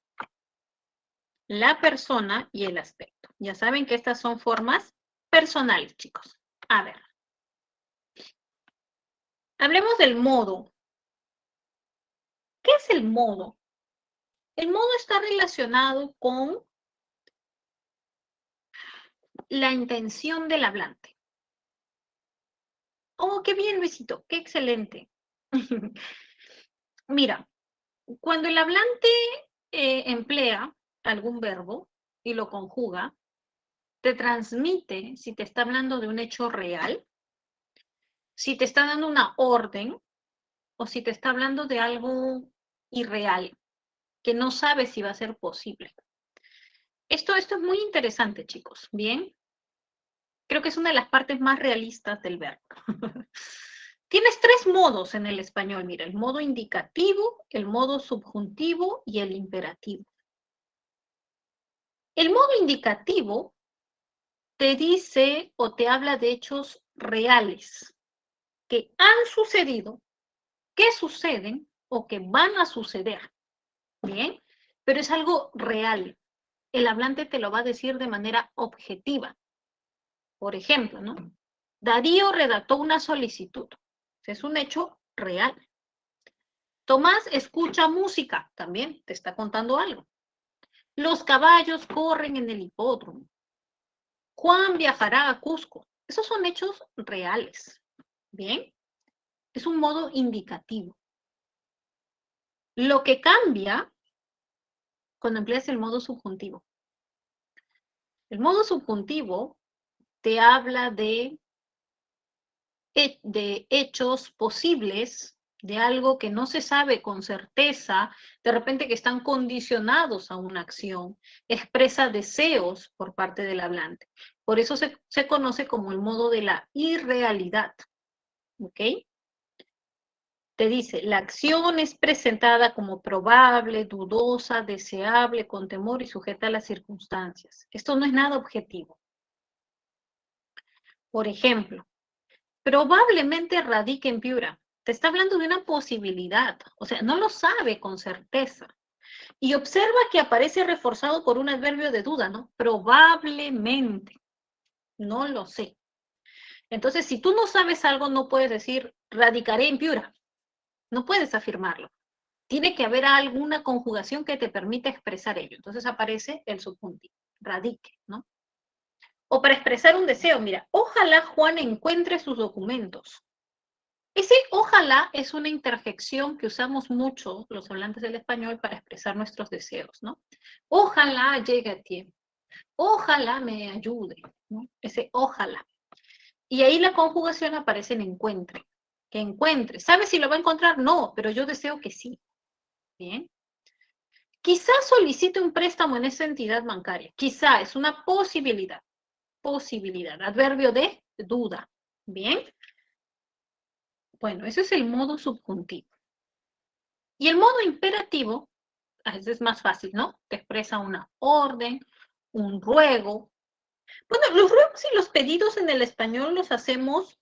la persona y el aspecto. Ya saben que estas son formas personales, chicos. A ver. Hablemos del modo. ¿Qué es el modo? El modo está relacionado con la intención del hablante. Oh, qué bien, Luisito, qué excelente. Mira, cuando el hablante emplea algún verbo, y lo conjuga, te transmite si te está hablando de un hecho real, si te está dando una orden o si te está hablando de algo irreal, que no sabes si va a ser posible. Esto es muy interesante, chicos. Bien. Creo que es una de las partes más realistas del verbo. Tienes 3 modos en el español. Mira, el modo indicativo, el modo subjuntivo y el imperativo. El modo indicativo te dice o te habla de hechos reales que han sucedido, que suceden o que van a suceder. Bien, pero es algo real. El hablante te lo va a decir de manera objetiva. Por ejemplo, ¿no? Darío redactó una solicitud. Es un hecho real. Tomás escucha música. También te está contando algo. Los caballos corren en el hipódromo. Juan viajará a Cusco. Esos son hechos reales. Bien. Es un modo indicativo. Lo que cambia cuando empleas el modo subjuntivo. El modo subjuntivo te habla de hechos posibles, de algo que no se sabe con certeza, de repente que están condicionados a una acción, expresa deseos por parte del hablante. Por eso se conoce como el modo de la irrealidad. ¿Ok? Te dice, la acción es presentada como probable, dudosa, deseable, con temor y sujeta a las circunstancias. Esto no es nada objetivo. Por ejemplo, probablemente radique en Piura. Te está hablando de una posibilidad, o sea, no lo sabe con certeza. Y observa que aparece reforzado por un adverbio de duda, ¿no? Probablemente. No lo sé. Entonces, si tú no sabes algo, no puedes decir radicaré en Piura. No puedes afirmarlo. Tiene que haber alguna conjugación que te permita expresar ello. Entonces aparece el subjuntivo, radique, ¿no? O para expresar un deseo, mira, ojalá Juan encuentre sus documentos. Ese ojalá es una interjección que usamos mucho los hablantes del español para expresar nuestros deseos, ¿no? Ojalá llegue a tiempo. Ojalá me ayude, ¿no? Ese ojalá. Y ahí la conjugación aparece en encuentre. Que encuentre. ¿Sabe si lo va a encontrar? No, pero yo deseo que sí. Bien. Quizás solicite un préstamo en esa entidad bancaria. Quizá es una posibilidad. Posibilidad. Adverbio de duda. Bien. Bueno, ese es el modo subjuntivo. Y el modo imperativo, a veces es más fácil, ¿no? Te expresa una orden, un ruego. Bueno, los ruegos y los pedidos en el español los hacemos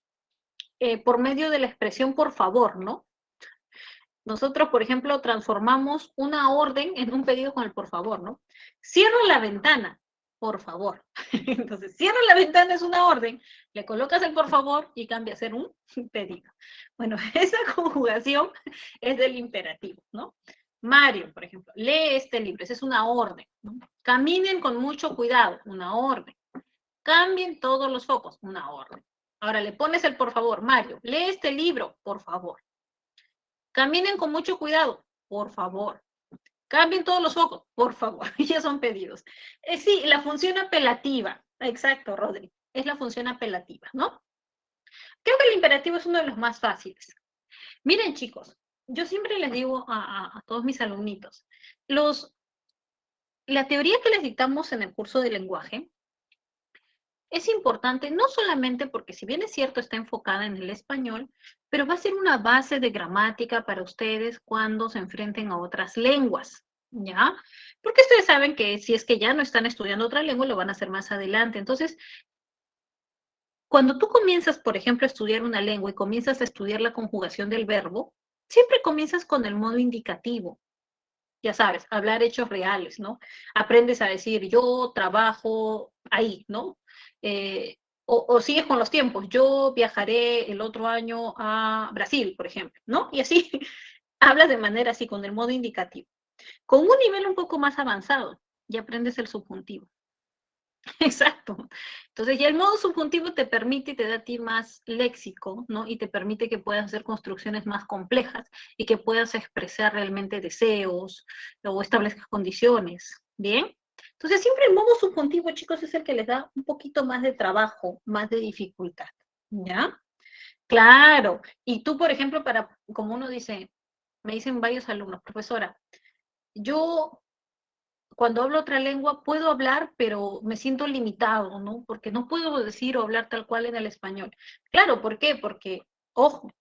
por medio de la expresión por favor, ¿no? Nosotros, por ejemplo, transformamos una orden en un pedido con el por favor, ¿no? Cierra la ventana, por favor. Entonces, cierra la ventana es una orden, le colocas el por favor y cambia a ser un pedido. Bueno, esa conjugación es del imperativo, ¿no? Mario, por ejemplo, lee este libro, esa es una orden, ¿no? Caminen con mucho cuidado, una orden. Cambien todos los focos, una orden. Ahora le pones el por favor, Mario, lee este libro, por favor. Caminen con mucho cuidado, por favor. Cambien todos los focos, por favor. Ya son pedidos. Sí, la función apelativa. Exacto, Rodri. Es la función apelativa, ¿no? Creo que el imperativo es uno de los más fáciles. Miren, chicos, yo siempre les digo a todos mis alumnitos, la teoría que les dictamos en el curso de lenguaje es importante no solamente porque, si bien es cierto, está enfocada en el español, pero va a ser una base de gramática para ustedes cuando se enfrenten a otras lenguas, ¿ya? Porque ustedes saben que si es que ya no están estudiando otra lengua, lo van a hacer más adelante. Entonces, cuando tú comienzas, por ejemplo, a estudiar una lengua y comienzas a estudiar la conjugación del verbo, siempre comienzas con el modo indicativo. Ya sabes, hablar hechos reales, ¿no? Aprendes a decir, yo trabajo ahí, ¿no? O sigues con los tiempos, yo viajaré el otro año a Brasil, por ejemplo, ¿no? Y así hablas de manera así, con el modo indicativo. Con un nivel un poco más avanzado, ya aprendes el subjuntivo. Exacto. Entonces ya el modo subjuntivo te permite y te da a ti más léxico, ¿no? Y te permite que puedas hacer construcciones más complejas y que puedas expresar realmente deseos o establezcas condiciones. ¿Bien? Entonces, siempre el modo subjuntivo, chicos, es el que les da un poquito más de trabajo, más de dificultad, ¿ya? Claro. Y tú, por ejemplo, como uno dice, me dicen varios alumnos, profesora, yo cuando hablo otra lengua puedo hablar, pero me siento limitado, ¿no? Porque no puedo decir o hablar tal cual en el español. Claro, ¿por qué? Porque, ojo,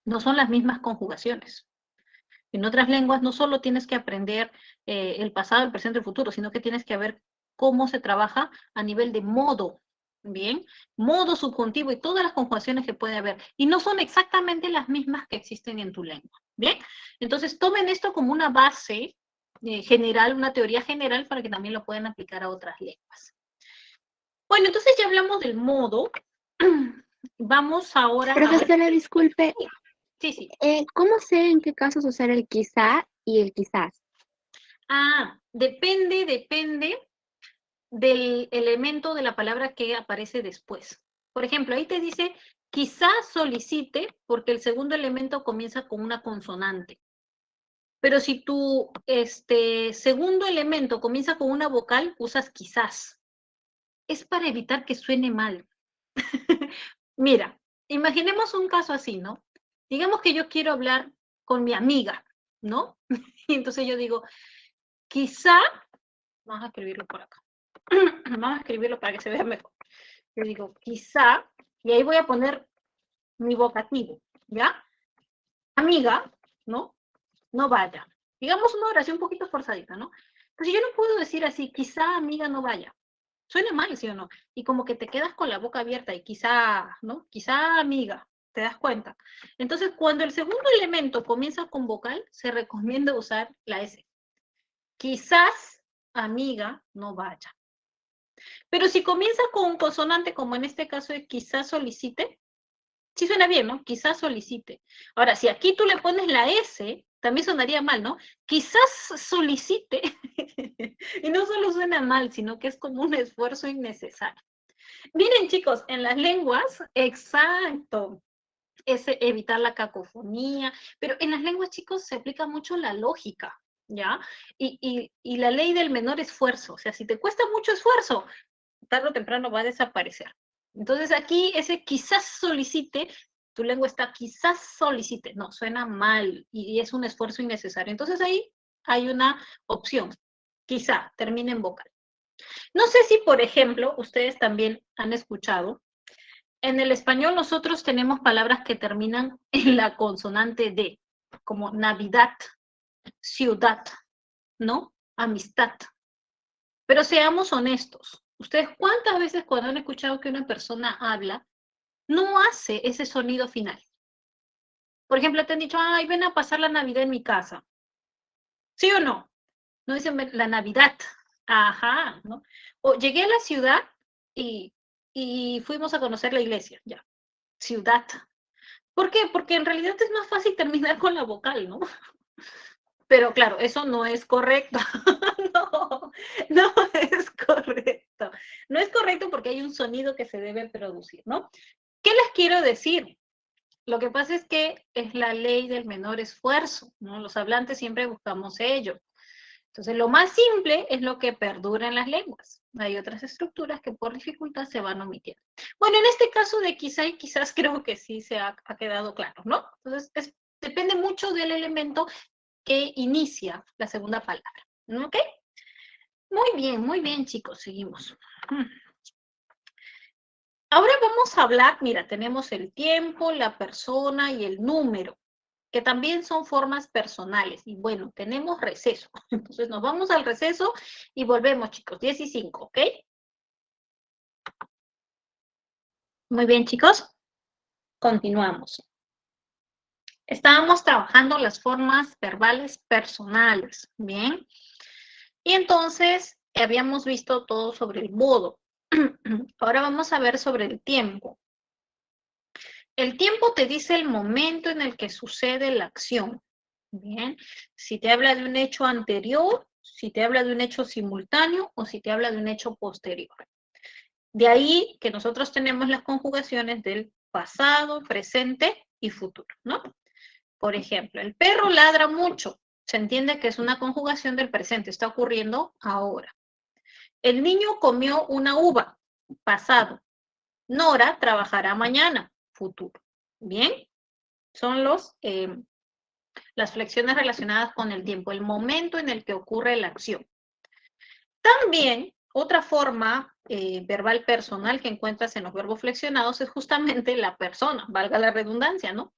no son las mismas conjugaciones. En otras lenguas no solo tienes que aprender el pasado, el presente, el futuro, sino que tienes que ver cómo se trabaja a nivel de modo, ¿bien? Modo, subjuntivo y todas las conjugaciones que puede haber. Y no son exactamente las mismas que existen en tu lengua, ¿bien? Entonces tomen esto como una base general, una teoría general para que también lo puedan aplicar a otras lenguas. Bueno, entonces ya hablamos del modo. Vamos ahora a ver. Profesora, disculpe, Sí. ¿cómo sé en qué casos usar el quizá y el quizás? Depende del elemento de la palabra que aparece después. Por ejemplo, ahí te dice, quizás solicite, porque el segundo elemento comienza con una consonante. Pero si tu segundo elemento comienza con una vocal, usas quizás. Es para evitar que suene mal. Mira, imaginemos un caso así, ¿no? Digamos que yo quiero hablar con mi amiga, ¿no? Y entonces yo digo, quizá, vamos a escribirlo por acá. Vamos a escribirlo para que se vea mejor. Yo digo, quizá, y ahí voy a poner mi vocativo, ¿ya? Amiga, ¿no? No vaya. Digamos una oración un poquito forzadita, ¿no? Pues yo no puedo decir así, quizá amiga no vaya. Suena mal, ¿sí o no? Y como que te quedas con la boca abierta y quizá, ¿no? Quizá amiga, ¿te das cuenta? Entonces, cuando el segundo elemento comienza con vocal, se recomienda usar la S. Quizás amiga no vaya. Pero si comienza con un consonante, como en este caso es quizás solicite, sí suena bien, ¿no? Quizás solicite. Ahora, si aquí tú le pones la S, también sonaría mal, ¿no? Quizás solicite. Y no solo suena mal, sino que es como un esfuerzo innecesario. Miren, chicos, en las lenguas, exacto, es evitar la cacofonía, pero en las lenguas, chicos, se aplica mucho la lógica, ¿ya? Y la ley del menor esfuerzo, o sea, si te cuesta mucho esfuerzo, tarde o temprano va a desaparecer. Entonces aquí ese quizás solicite, tu lengua está quizás solicite, no, suena mal y es un esfuerzo innecesario. Entonces ahí hay una opción, quizá termine en vocal. No sé si, por ejemplo, ustedes también han escuchado, en el español nosotros tenemos palabras que terminan en la consonante D, como Navidad, ciudad, ¿no? Amistad. Pero seamos honestos. ¿Ustedes cuántas veces cuando han escuchado que una persona habla, no hace ese sonido final? Por ejemplo, te han dicho, ay, ven a pasar la Navidad en mi casa. ¿Sí o no? No dicen la Navidad. Ajá, ¿no? O llegué a la ciudad y, y fuimos a conocer la iglesia, ya. Ciudad. ¿Por qué? Porque en realidad es más fácil terminar con la vocal, ¿no? Pero claro, eso no es correcto. No, no es correcto. No es correcto porque hay un sonido que se debe producir, ¿no? ¿Qué les quiero decir? Lo que pasa es que es la ley del menor esfuerzo, ¿no? Los hablantes siempre buscamos ello. Entonces, lo más simple es lo que perdura en las lenguas. Hay otras estructuras que por dificultad se van omitiendo. Bueno, en este caso de quizá y quizás creo que sí se ha quedado claro, ¿no? Entonces, depende mucho del elemento que inicia la segunda palabra. ¿Ok? Muy bien, chicos, seguimos. Ahora vamos a hablar, mira, tenemos el tiempo, la persona y el número, que también son formas personales. Y bueno, tenemos receso. Entonces nos vamos al receso y volvemos, chicos, 10 y 5, ¿ok? Muy bien, chicos. Continuamos. Estábamos trabajando las formas verbales personales, ¿bien? Y entonces habíamos visto todo sobre el modo. Ahora vamos a ver sobre el tiempo. El tiempo te dice el momento en el que sucede la acción. Bien, si te habla de un hecho anterior, si te habla de un hecho simultáneo o si te habla de un hecho posterior. De ahí que nosotros tenemos las conjugaciones del pasado, presente y futuro, ¿no? Por ejemplo, el perro ladra mucho. Se entiende que es una conjugación del presente, está ocurriendo ahora. El niño comió una uva, pasado. Nora trabajará mañana, futuro. Bien, son las flexiones relacionadas con el tiempo, el momento en el que ocurre la acción. También, otra forma verbal personal que encuentras en los verbos flexionados es justamente la persona, valga la redundancia, ¿no?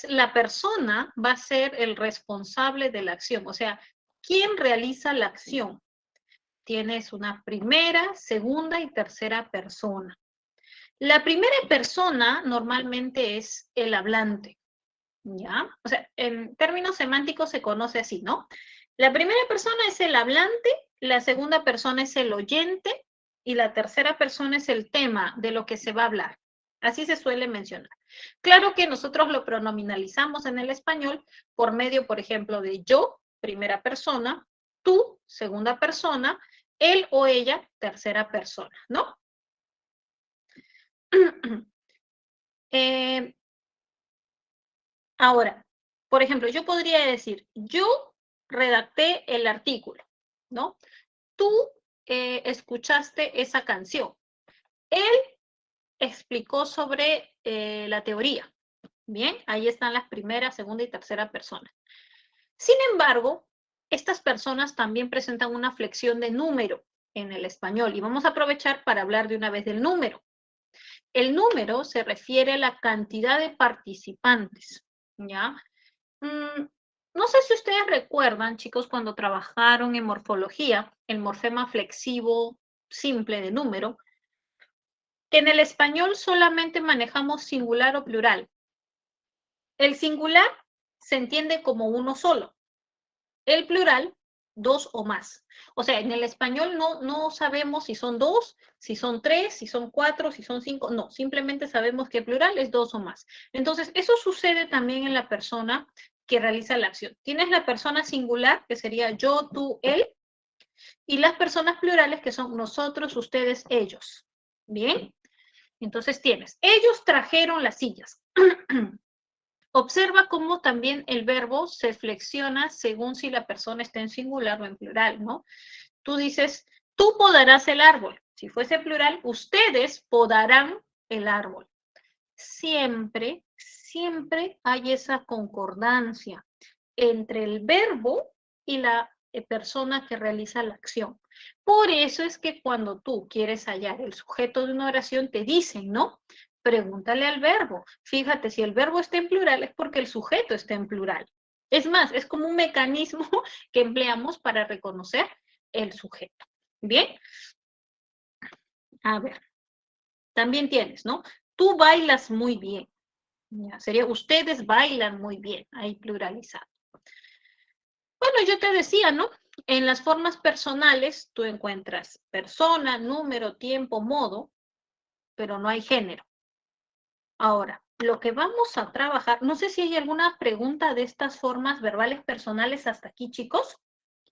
La persona va a ser el responsable de la acción, o sea, ¿quién realiza la acción? Tienes una primera, segunda y tercera persona. La primera persona normalmente es el hablante, ¿ya? O sea, en términos semánticos se conoce así, ¿no? La primera persona es el hablante, la segunda persona es el oyente y la tercera persona es el tema de lo que se va a hablar. Así se suele mencionar. Claro que nosotros lo pronominalizamos en el español por medio, por ejemplo, de yo, primera persona, tú, segunda persona, él o ella, tercera persona, ¿no? Ahora, por ejemplo, yo podría decir, yo redacté el artículo, ¿no? Tú escuchaste esa canción. Él explicó sobre la teoría. Bien, ahí están las primera, segunda y tercera personas. Sin embargo, estas personas también presentan una flexión de número en el español y vamos a aprovechar para hablar de una vez del número. El número se refiere a la cantidad de participantes, ¿ya? No sé si ustedes recuerdan, chicos, cuando trabajaron en morfología, el morfema flexivo simple de número, que en el español solamente manejamos singular o plural. El singular se entiende como uno solo. El plural, dos o más. O sea, en el español no sabemos si son dos, si son tres, si son cuatro, si son cinco. No, simplemente sabemos que plural es dos o más. Entonces, eso sucede también en la persona que realiza la acción. Tienes la persona singular, que sería yo, tú, él, y las personas plurales, que son nosotros, ustedes, ellos. Bien, entonces tienes, ellos trajeron las sillas. Observa cómo también el verbo se flexiona según si la persona está en singular o en plural, ¿no? Tú dices, tú podarás el árbol. Si fuese plural, ustedes podarán el árbol. Siempre, siempre hay esa concordancia entre el verbo y la persona que realiza la acción. Por eso es que cuando tú quieres hallar el sujeto de una oración, te dicen, ¿no? Pregúntale al verbo. Fíjate, si el verbo está en plural es porque el sujeto está en plural. Es más, es como un mecanismo que empleamos para reconocer el sujeto. Bien. A ver. También tienes, ¿no? Tú bailas muy bien. Ya, sería ustedes bailan muy bien, ahí pluralizado. Bueno, yo te decía, ¿no? En las formas personales tú encuentras persona, número, tiempo, modo, pero no hay género. Ahora, lo que vamos a trabajar, no sé si hay alguna pregunta de estas formas verbales personales hasta aquí, chicos.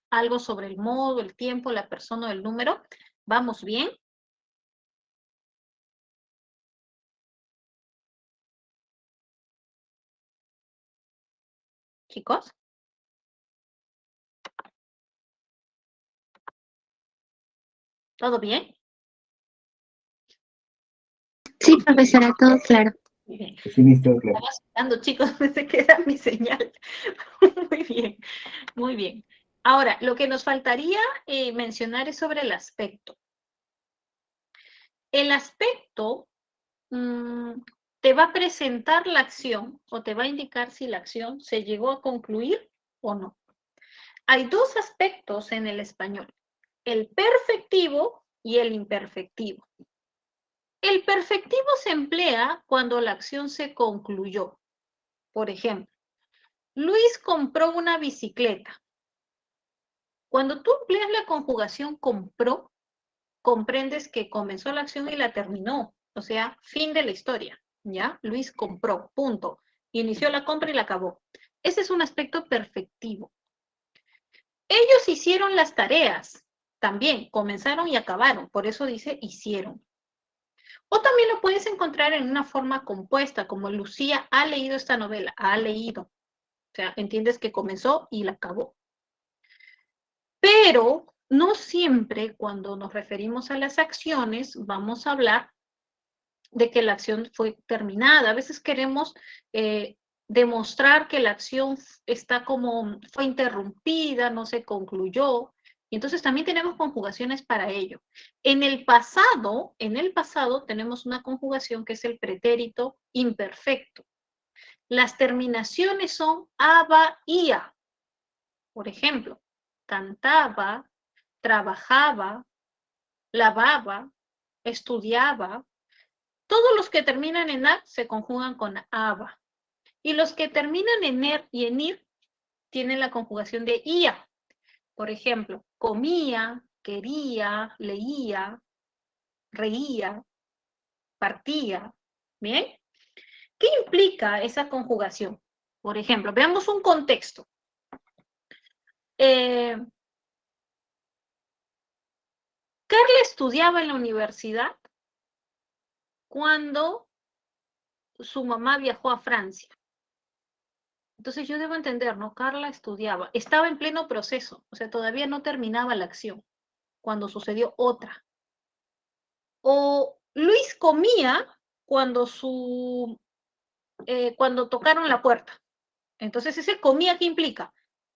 Algo sobre el modo, el tiempo, la persona, el número. ¿Vamos bien? Chicos. ¿Todo bien? Sí, profesora, todo claro. Muy bien. Sí, listo, claro. Estaba esperando, chicos, se queda mi señal. Muy bien, muy bien. Ahora, lo que nos faltaría mencionar es sobre el aspecto. El aspecto te va a presentar la acción o te va a indicar si la acción se llegó a concluir o no. Hay dos aspectos en el español, el perfectivo y el imperfectivo. El perfectivo se emplea cuando la acción se concluyó. Por ejemplo, Luis compró una bicicleta. Cuando tú empleas la conjugación compró, comprendes que comenzó la acción y la terminó. O sea, fin de la historia, ¿ya? Luis compró, punto. Inició la compra y la acabó. Ese es un aspecto perfectivo. Ellos hicieron las tareas, también comenzaron y acabaron, por eso dice hicieron. O también lo puedes encontrar en una forma compuesta, como Lucía ha leído esta novela, ha leído. sea, entiendes que comenzó y la acabó. Pero no siempre cuando nos referimos a las acciones vamos a hablar de que la acción fue terminada. A veces queremos demostrar que la acción está como, fue interrumpida, no se concluyó. Y entonces también tenemos conjugaciones para ello. En el pasado tenemos una conjugación que es el pretérito imperfecto. Las terminaciones son aba, ia. Por ejemplo, cantaba, trabajaba, lavaba, estudiaba. Todos los que terminan en a se conjugan con aba. Y los que terminan en er y en ir tienen la conjugación de ia. Por ejemplo, comía, quería, leía, reía, partía. ¿Bien? ¿Qué implica esa conjugación? Por ejemplo, veamos un contexto. Carla estudiaba en la universidad cuando su mamá viajó a Francia. Entonces yo debo entender, ¿no? Carla estudiaba, estaba en pleno proceso, o sea, todavía no terminaba la acción cuando sucedió otra. O Luis comía cuando cuando tocaron la puerta. Entonces ese comía, ¿qué implica?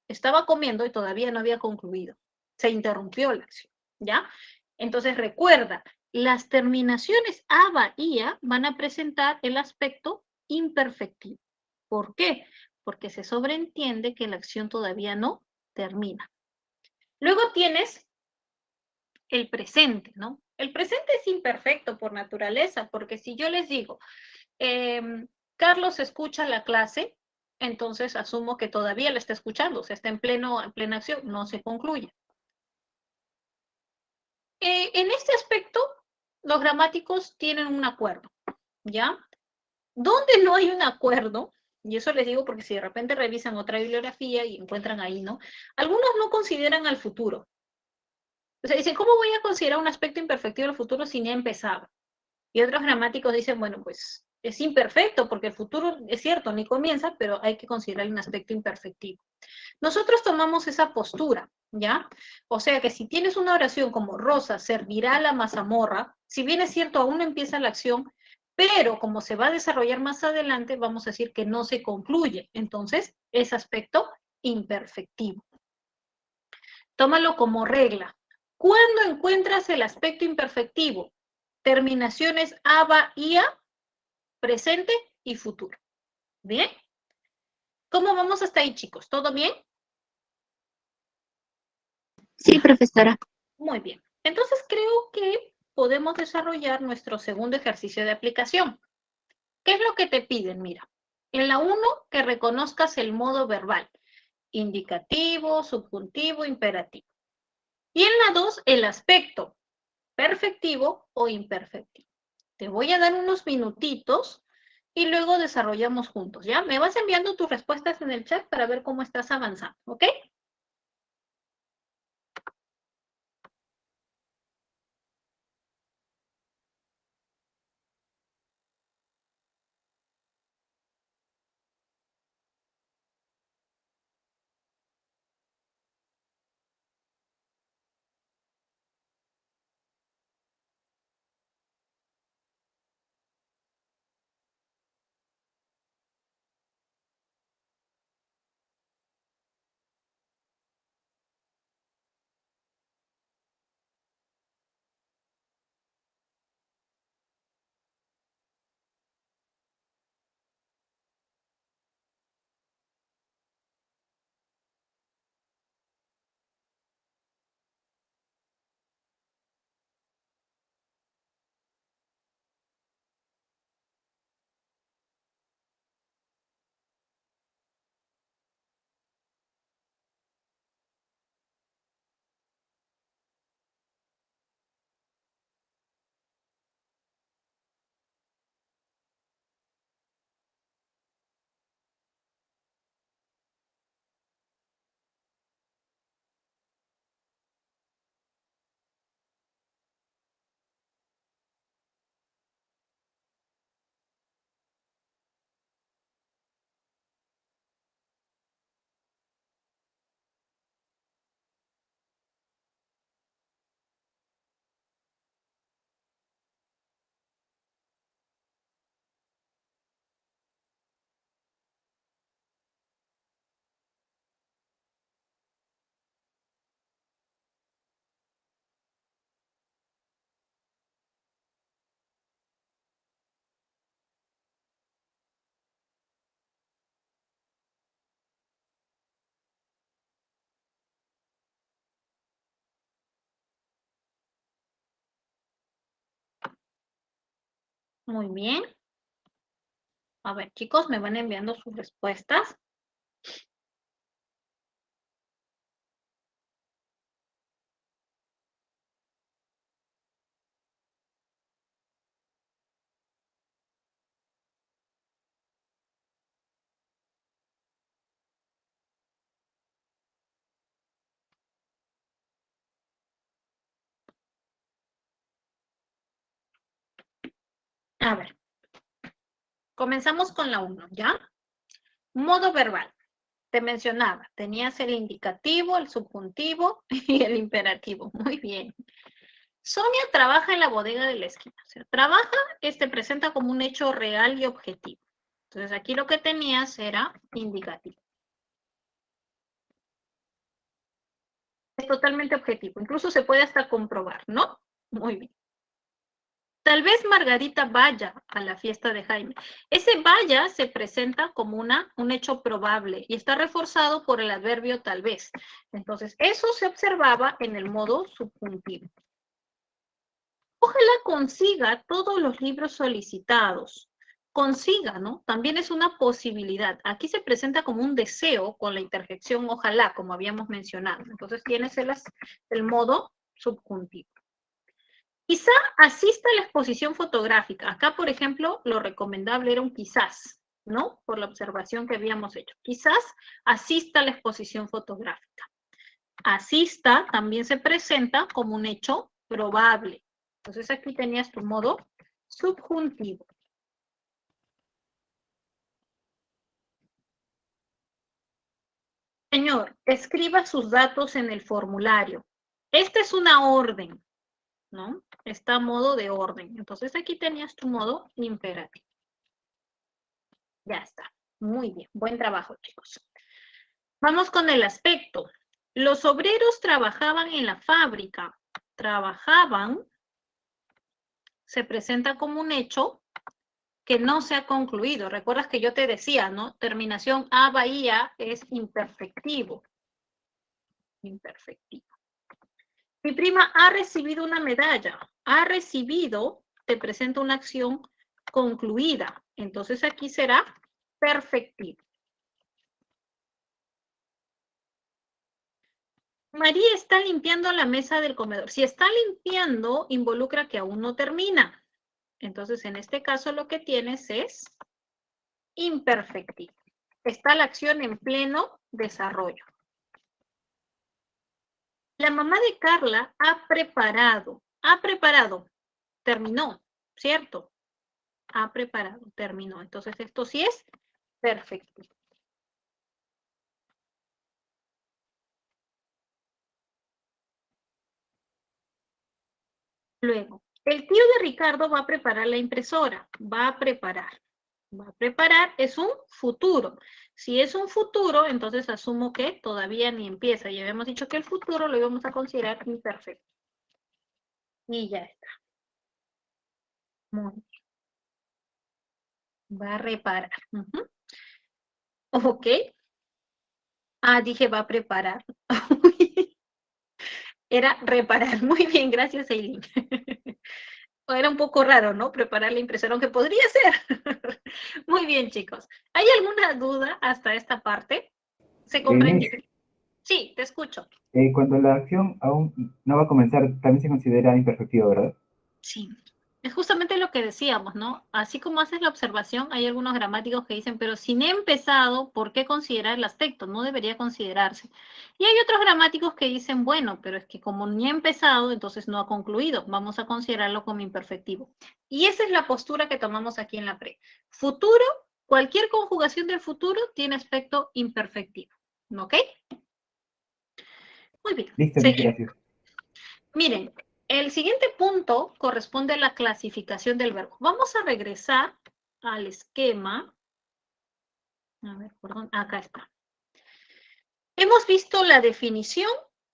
Estaba comiendo y todavía no había concluido. Se interrumpió la acción, ¿ya? Entonces recuerda, las terminaciones aba y ia van a presentar el aspecto imperfectivo. ¿Por qué? Porque se sobreentiende que la acción todavía no termina. Luego tienes el presente, ¿no? El presente es imperfecto por naturaleza, porque si yo les digo, Carlos escucha la clase, entonces asumo que todavía la está escuchando, o sea, está en plena acción, no se concluye. En este aspecto, los gramáticos tienen un acuerdo, ¿ya? Donde no hay un acuerdo, y eso les digo porque si de repente revisan otra bibliografía y encuentran ahí, ¿no? Algunos no consideran al futuro. O sea, dicen, ¿cómo voy a considerar un aspecto imperfectivo del futuro si ni ha empezado? Y otros gramáticos dicen, bueno, pues es imperfecto porque el futuro es cierto, ni comienza, pero hay que considerar un aspecto imperfectivo. Nosotros tomamos esa postura, ¿ya? O sea que si tienes una oración como Rosa servirá la mazamorra, si bien es cierto, aún no empieza la acción, pero como se va a desarrollar más adelante, vamos a decir que no se concluye. Entonces, es aspecto imperfectivo. Tómalo como regla. ¿Cuándo encuentras el aspecto imperfectivo? Terminaciones aba, ia, presente y futuro. ¿Bien? ¿Cómo vamos hasta ahí, chicos? ¿Todo bien? Sí, profesora. Muy bien. Entonces creo que podemos desarrollar nuestro segundo ejercicio de aplicación. ¿Qué es lo que te piden? Mira, en la 1, que reconozcas el modo verbal, indicativo, subjuntivo, imperativo. Y en la 2, el aspecto, perfectivo o imperfectivo. Te voy a dar unos minutitos y luego desarrollamos juntos, ¿ya? Me vas enviando tus respuestas en el chat para ver cómo estás avanzando, ¿ok? Muy bien. A ver, chicos, me van enviando sus respuestas. A ver, comenzamos con la 1, ¿ya? Modo verbal. Te mencionaba, tenías el indicativo, el subjuntivo y el imperativo. Muy bien. Sonia trabaja en la bodega de la esquina. O sea, trabaja, presenta como un hecho real y objetivo. Entonces, aquí lo que tenías era indicativo. Es totalmente objetivo. Incluso se puede hasta comprobar, ¿no? Muy bien. Tal vez Margarita vaya a la fiesta de Jaime. Ese vaya se presenta como un hecho probable y está reforzado por el adverbio tal vez. Entonces, eso se observaba en el modo subjuntivo. Ojalá consiga todos los libros solicitados. Consiga, ¿no? También es una posibilidad. Aquí se presenta como un deseo con la interjección ojalá, como habíamos mencionado. Entonces, tienes el modo subjuntivo. Quizá asista a la exposición fotográfica. Acá, por ejemplo, lo recomendable era un quizás, ¿no? Por la observación que habíamos hecho. Quizás asista a la exposición fotográfica. Asista también se presenta como un hecho probable. Entonces aquí tenías tu modo subjuntivo. Señor, escriba sus datos en el formulario. Esta es una orden, ¿no? Está a modo de orden. Entonces aquí tenías tu modo imperativo. Ya está. Muy bien. Buen trabajo, chicos. Vamos con el aspecto. Los obreros trabajaban en la fábrica. Trabajaban se presenta como un hecho que no se ha concluido. Recuerdas que yo te decía, ¿no? Terminación a Bahía es imperfectivo. Imperfectivo. Mi prima ha recibido una medalla. Ha recibido, te presenta una acción concluida. Entonces aquí será perfectivo. María está limpiando la mesa del comedor. Si está limpiando, involucra que aún no termina. Entonces, en este caso, lo que tienes es imperfectivo. Está la acción en pleno desarrollo. La mamá de Carla ha preparado, terminó, ¿cierto? Ha preparado, terminó. Entonces, esto sí es perfectivo. Luego, el tío de Ricardo va a preparar la impresora. Va a preparar es un futuro. Si es un futuro, entonces asumo que todavía ni empieza. Ya habíamos dicho que el futuro lo íbamos a considerar imperfecto. Y ya está. Muy bien. Va a reparar. Ok. Ah, dije va a preparar. Era reparar. Muy bien, gracias, Eileen. Era un poco raro, ¿no? Preparar la impresora, aunque podría ser. Muy bien, chicos. ¿Hay alguna duda hasta esta parte? ¿Se comprendió? Sí, te escucho. Cuando la acción aún no va a comenzar, también se considera imperfectivo, ¿verdad? Sí. Es justamente lo que decíamos, ¿no? Así como haces la observación, hay algunos gramáticos que dicen, pero si no he empezado, ¿por qué considerar el aspecto? No debería considerarse. Y hay otros gramáticos que dicen, bueno, pero es que como ni he empezado, entonces no ha concluido. Vamos a considerarlo como imperfectivo. Y esa es la postura que tomamos aquí en la pre. Futuro, cualquier conjugación del futuro tiene aspecto imperfectivo. ¿Ok? Muy bien. Listo, Seguimos. gracias. Miren, el siguiente punto corresponde a la clasificación del verbo. Vamos a regresar al esquema. A ver, perdón, acá está. Hemos visto la definición,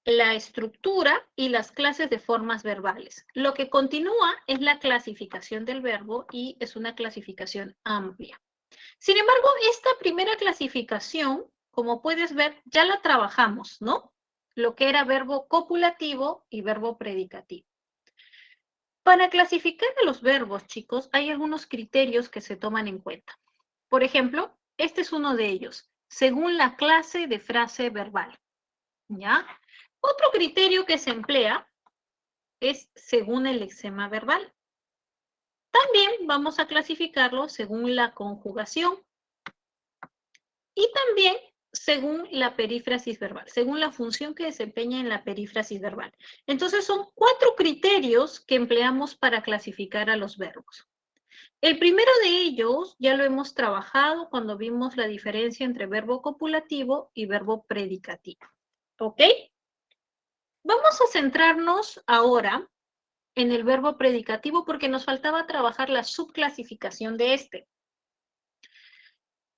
la estructura y las clases de formas verbales. Lo que continúa es la clasificación del verbo y es una clasificación amplia. Sin embargo, esta primera clasificación, como puedes ver, ya la trabajamos, ¿no? Lo que era verbo copulativo y verbo predicativo. Para clasificar a los verbos, chicos, hay algunos criterios que se toman en cuenta. Por ejemplo, este es uno de ellos, según la clase de frase verbal, ¿ya? Otro criterio que se emplea es según el lexema verbal. También vamos a clasificarlo según la conjugación y también según la perífrasis verbal, según la función que desempeña en la perífrasis verbal. Entonces, son 4 criterios que empleamos para clasificar a los verbos. El primero de ellos ya lo hemos trabajado cuando vimos la diferencia entre verbo copulativo y verbo predicativo. ¿Ok? Vamos a centrarnos ahora en el verbo predicativo porque nos faltaba trabajar la subclasificación de este.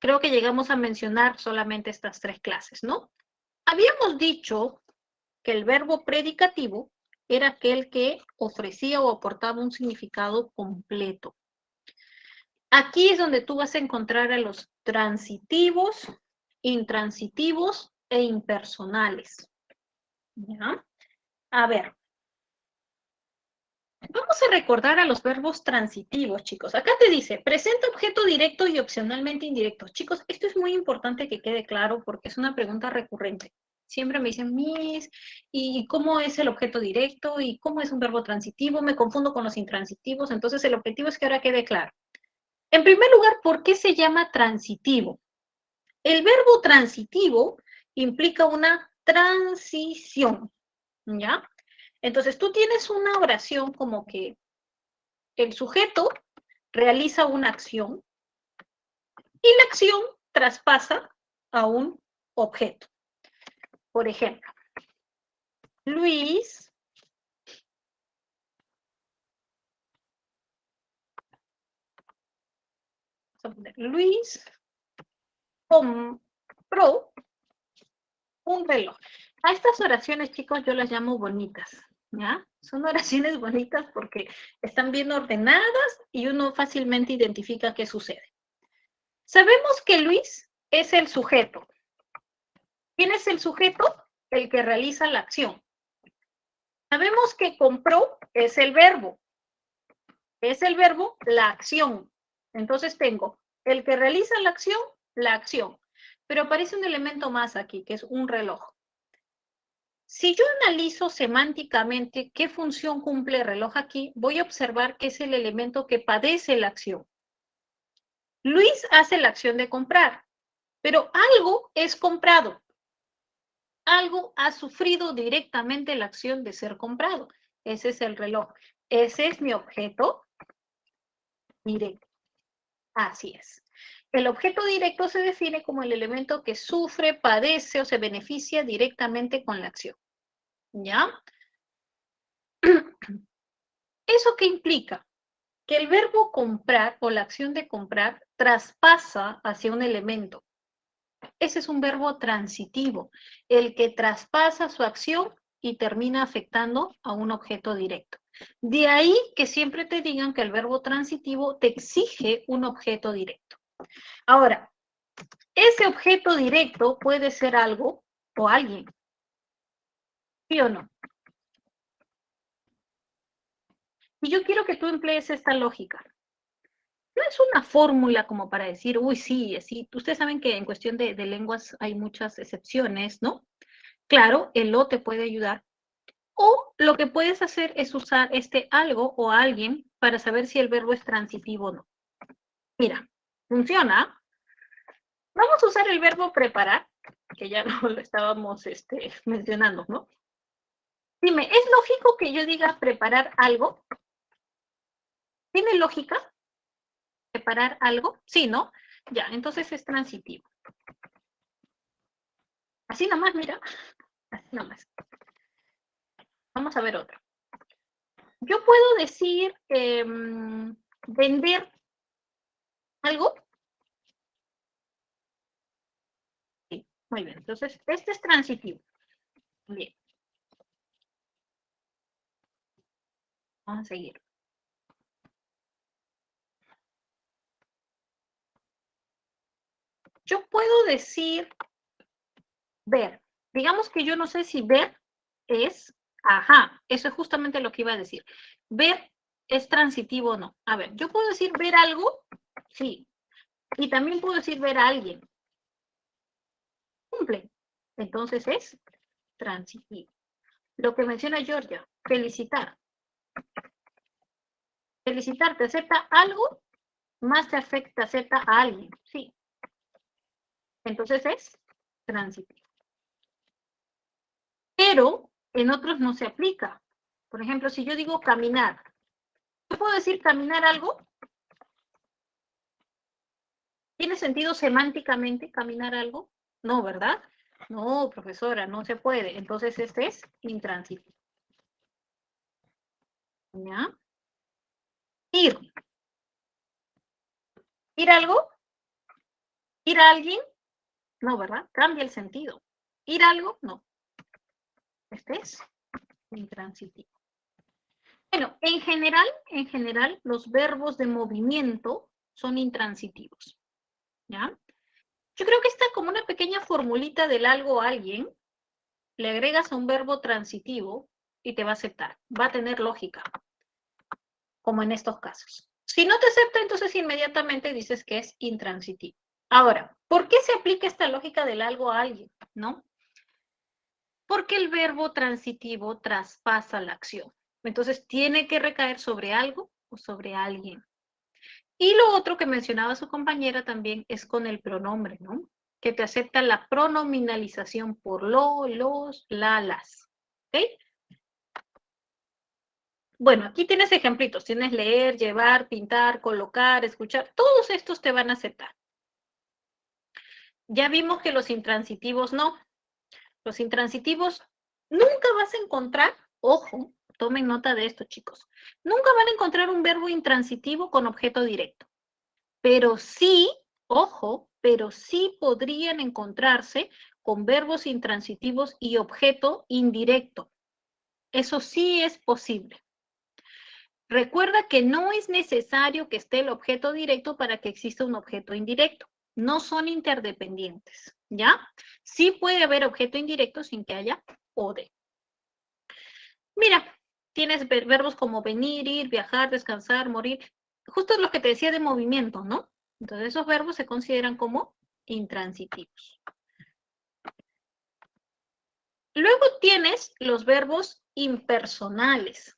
Creo que llegamos a mencionar solamente estas 3 clases, ¿no? Habíamos dicho que el verbo predicativo era aquel que ofrecía o aportaba un significado completo. Aquí es donde tú vas a encontrar a los transitivos, intransitivos e impersonales. ¿Ya? A ver. Vamos a recordar a los verbos transitivos, chicos. Acá te dice, presenta objeto directo y opcionalmente indirecto. Chicos, esto es muy importante que quede claro porque es una pregunta recurrente. Siempre me dicen, Miss, ¿y cómo es el objeto directo? ¿Y cómo es un verbo transitivo? Me confundo con los intransitivos. Entonces, el objetivo es que ahora quede claro. En primer lugar, ¿por qué se llama transitivo? El verbo transitivo implica una transición, ¿ya? Entonces, tú tienes una oración como que el sujeto realiza una acción y la acción traspasa a un objeto. Por ejemplo, Luis compró un reloj. A estas oraciones, chicos, yo las llamo bonitas, ¿ya? Son oraciones bonitas porque están bien ordenadas y uno fácilmente identifica qué sucede. Sabemos que Luis es el sujeto. ¿Quién es el sujeto? El que realiza la acción. Sabemos que compró es el verbo. Es el verbo, la acción. Entonces tengo el que realiza la acción. Pero aparece un elemento más aquí, que es un reloj. Si yo analizo semánticamente qué función cumple el reloj aquí, voy a observar que es el elemento que padece la acción. Luis hace la acción de comprar, pero algo es comprado. Algo ha sufrido directamente la acción de ser comprado. Ese es el reloj. Ese es mi objeto directo. Así es. El objeto directo se define como el elemento que sufre, padece o se beneficia directamente con la acción. ¿Ya? ¿Eso qué implica? Que el verbo comprar o la acción de comprar traspasa hacia un elemento. Ese es un verbo transitivo, el que traspasa su acción y termina afectando a un objeto directo. De ahí que siempre te digan que el verbo transitivo te exige un objeto directo. Ahora, ese objeto directo puede ser algo o alguien. ¿Sí o no? Y yo quiero que tú emplees esta lógica. No es una fórmula como para decir, uy, sí, sí. Ustedes saben que en cuestión de lenguas hay muchas excepciones, ¿no? Claro, el o te puede ayudar. O lo que puedes hacer es usar este algo o alguien para saber si el verbo es transitivo o no. Mira, funciona. Vamos a usar el verbo preparar, que ya no lo estábamos mencionando, ¿no? Dime, ¿es lógico que yo diga preparar algo? ¿Tiene lógica? ¿Preparar algo? Sí, ¿no? Ya, entonces es transitivo. Así nomás, mira. Así nomás. Vamos a ver otro. Yo puedo decir vender algo. Sí, muy bien. Entonces, este es transitivo. Bien. Vamos a seguir. Yo puedo decir ver. Digamos que yo no sé si ver es, ajá, eso es justamente lo que iba a decir. Ver ¿Es transitivo o no? A ver, yo puedo decir ver algo, sí. Y también puedo decir ver a alguien. Cumple. Entonces es transitivo. Lo que menciona Georgia, felicitar. Felicitar, ¿te acepta algo? Más te afecta, acepta a alguien. Sí. Entonces es transitivo. Pero en otros no se aplica. Por ejemplo, si yo digo caminar, ¿yo puedo decir caminar algo? ¿Tiene sentido semánticamente caminar algo? No, ¿verdad? No, profesora, no se puede. Entonces este es intransitivo. ¿Ya? Ir. ¿Ir algo? ¿Ir a alguien? No, ¿verdad? Cambia el sentido. ¿Ir algo? No. Este es intransitivo. Bueno, en general, los verbos de movimiento son intransitivos. ¿Ya? Yo creo que está como una pequeña formulita del algo a alguien, le agregas a un verbo transitivo y te va a aceptar. Va a tener lógica, como en estos casos. Si no te acepta, entonces inmediatamente dices que es intransitivo. Ahora, ¿por qué se aplica esta lógica del algo a alguien? ¿No? Porque el verbo transitivo traspasa la acción. Entonces, tiene que recaer sobre algo o sobre alguien. Y lo otro que mencionaba su compañera también es con el pronombre, ¿no? Que te acepta la pronominalización por lo, los, la, las. ¿Ok? Bueno, aquí tienes ejemplitos. Tienes leer, llevar, pintar, colocar, escuchar. Todos estos te van a aceptar. Ya vimos que los intransitivos no. Los intransitivos nunca vas a encontrar, ojo, tomen nota de esto, chicos. Nunca van a encontrar un verbo intransitivo con objeto directo. Pero sí, ojo, pero sí podrían encontrarse con verbos intransitivos y objeto indirecto. Eso sí es posible. Recuerda que no es necesario que esté el objeto directo para que exista un objeto indirecto. No son interdependientes, ¿ya? Sí puede haber objeto indirecto sin que haya o de. Mira, tienes verbos como venir, ir, viajar, descansar, morir. Justo lo que te decía de movimiento, ¿no? Entonces esos verbos se consideran como intransitivos. Luego tienes los verbos impersonales.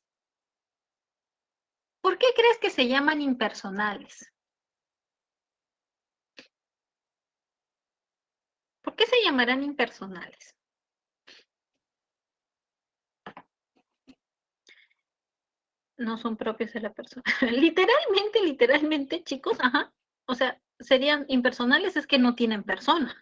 ¿Por qué crees que se llaman impersonales? ¿Por qué se llamarán impersonales? No son propios de la persona. Literalmente, chicos, ajá. O sea, serían impersonales, es que no tienen persona.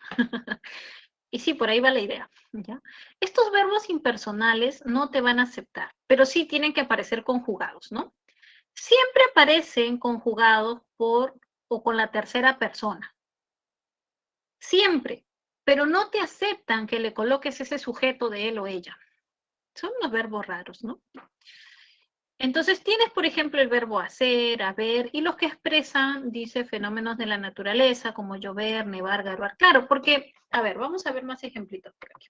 Y sí, por ahí va la idea, ¿ya? Estos verbos impersonales no te van a aceptar, pero sí tienen que aparecer conjugados, ¿no? Siempre aparecen conjugados por o con la tercera persona. Siempre. Pero no te aceptan que le coloques ese sujeto de él o ella. Son unos verbos raros, ¿no? Entonces tienes, por ejemplo, el verbo hacer, haber, y los que expresan, dice, fenómenos de la naturaleza, como llover, nevar, garuar. Claro, porque, a ver, vamos a ver más ejemplitos por aquí.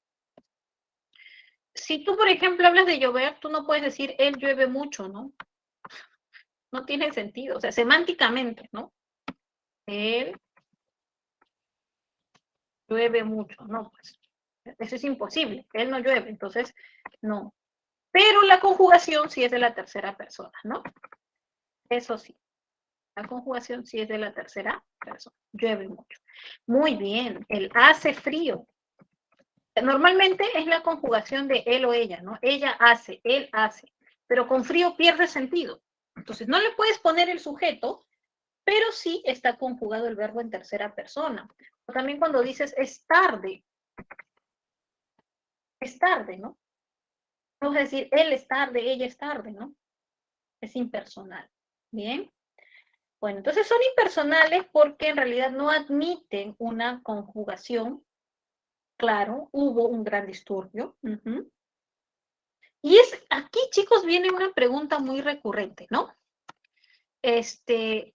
Si tú, por ejemplo, hablas de llover, tú no puedes decir, él llueve mucho, ¿no? No tiene sentido, o sea, semánticamente, ¿no? Él llueve mucho, no, pues, eso es imposible, él no llueve, entonces, no. Pero la conjugación sí es de la tercera persona, ¿no? Eso sí. La conjugación sí es de la tercera persona. Llueve mucho. Muy bien. El hace frío. Normalmente es la conjugación de él o ella, ¿no? Ella hace, él hace. Pero con frío pierde sentido. Entonces no le puedes poner el sujeto, pero sí está conjugado el verbo en tercera persona. O también cuando dices es tarde. Es tarde, ¿no? No es decir, él es tarde, ella es tarde, ¿no? Es impersonal. Bien. Bueno, entonces son impersonales porque en realidad no admiten una conjugación. Claro, hubo un gran disturbio. Y es aquí, chicos, viene una pregunta muy recurrente, ¿no?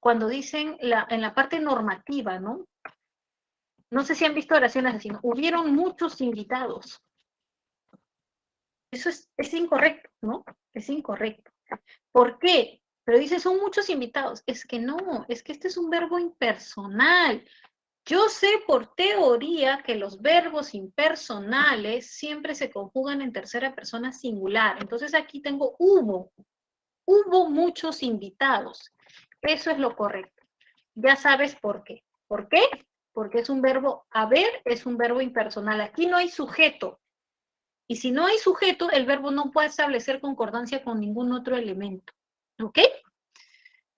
Cuando dicen en la parte normativa, ¿no? No sé si han visto oraciones así, ¿no? Hubieron muchos invitados. Eso es incorrecto, ¿no? Es incorrecto. ¿Por qué? Pero dice, son muchos invitados. Es que no, es que este es un verbo impersonal. Yo sé por teoría que los verbos impersonales siempre se conjugan en tercera persona singular. Entonces aquí tengo hubo muchos invitados. Eso es lo correcto. Ya sabes por qué. ¿Por qué? Porque es un verbo haber, es un verbo impersonal. Aquí no hay sujeto. Y si no hay sujeto, el verbo no puede establecer concordancia con ningún otro elemento. ¿Ok?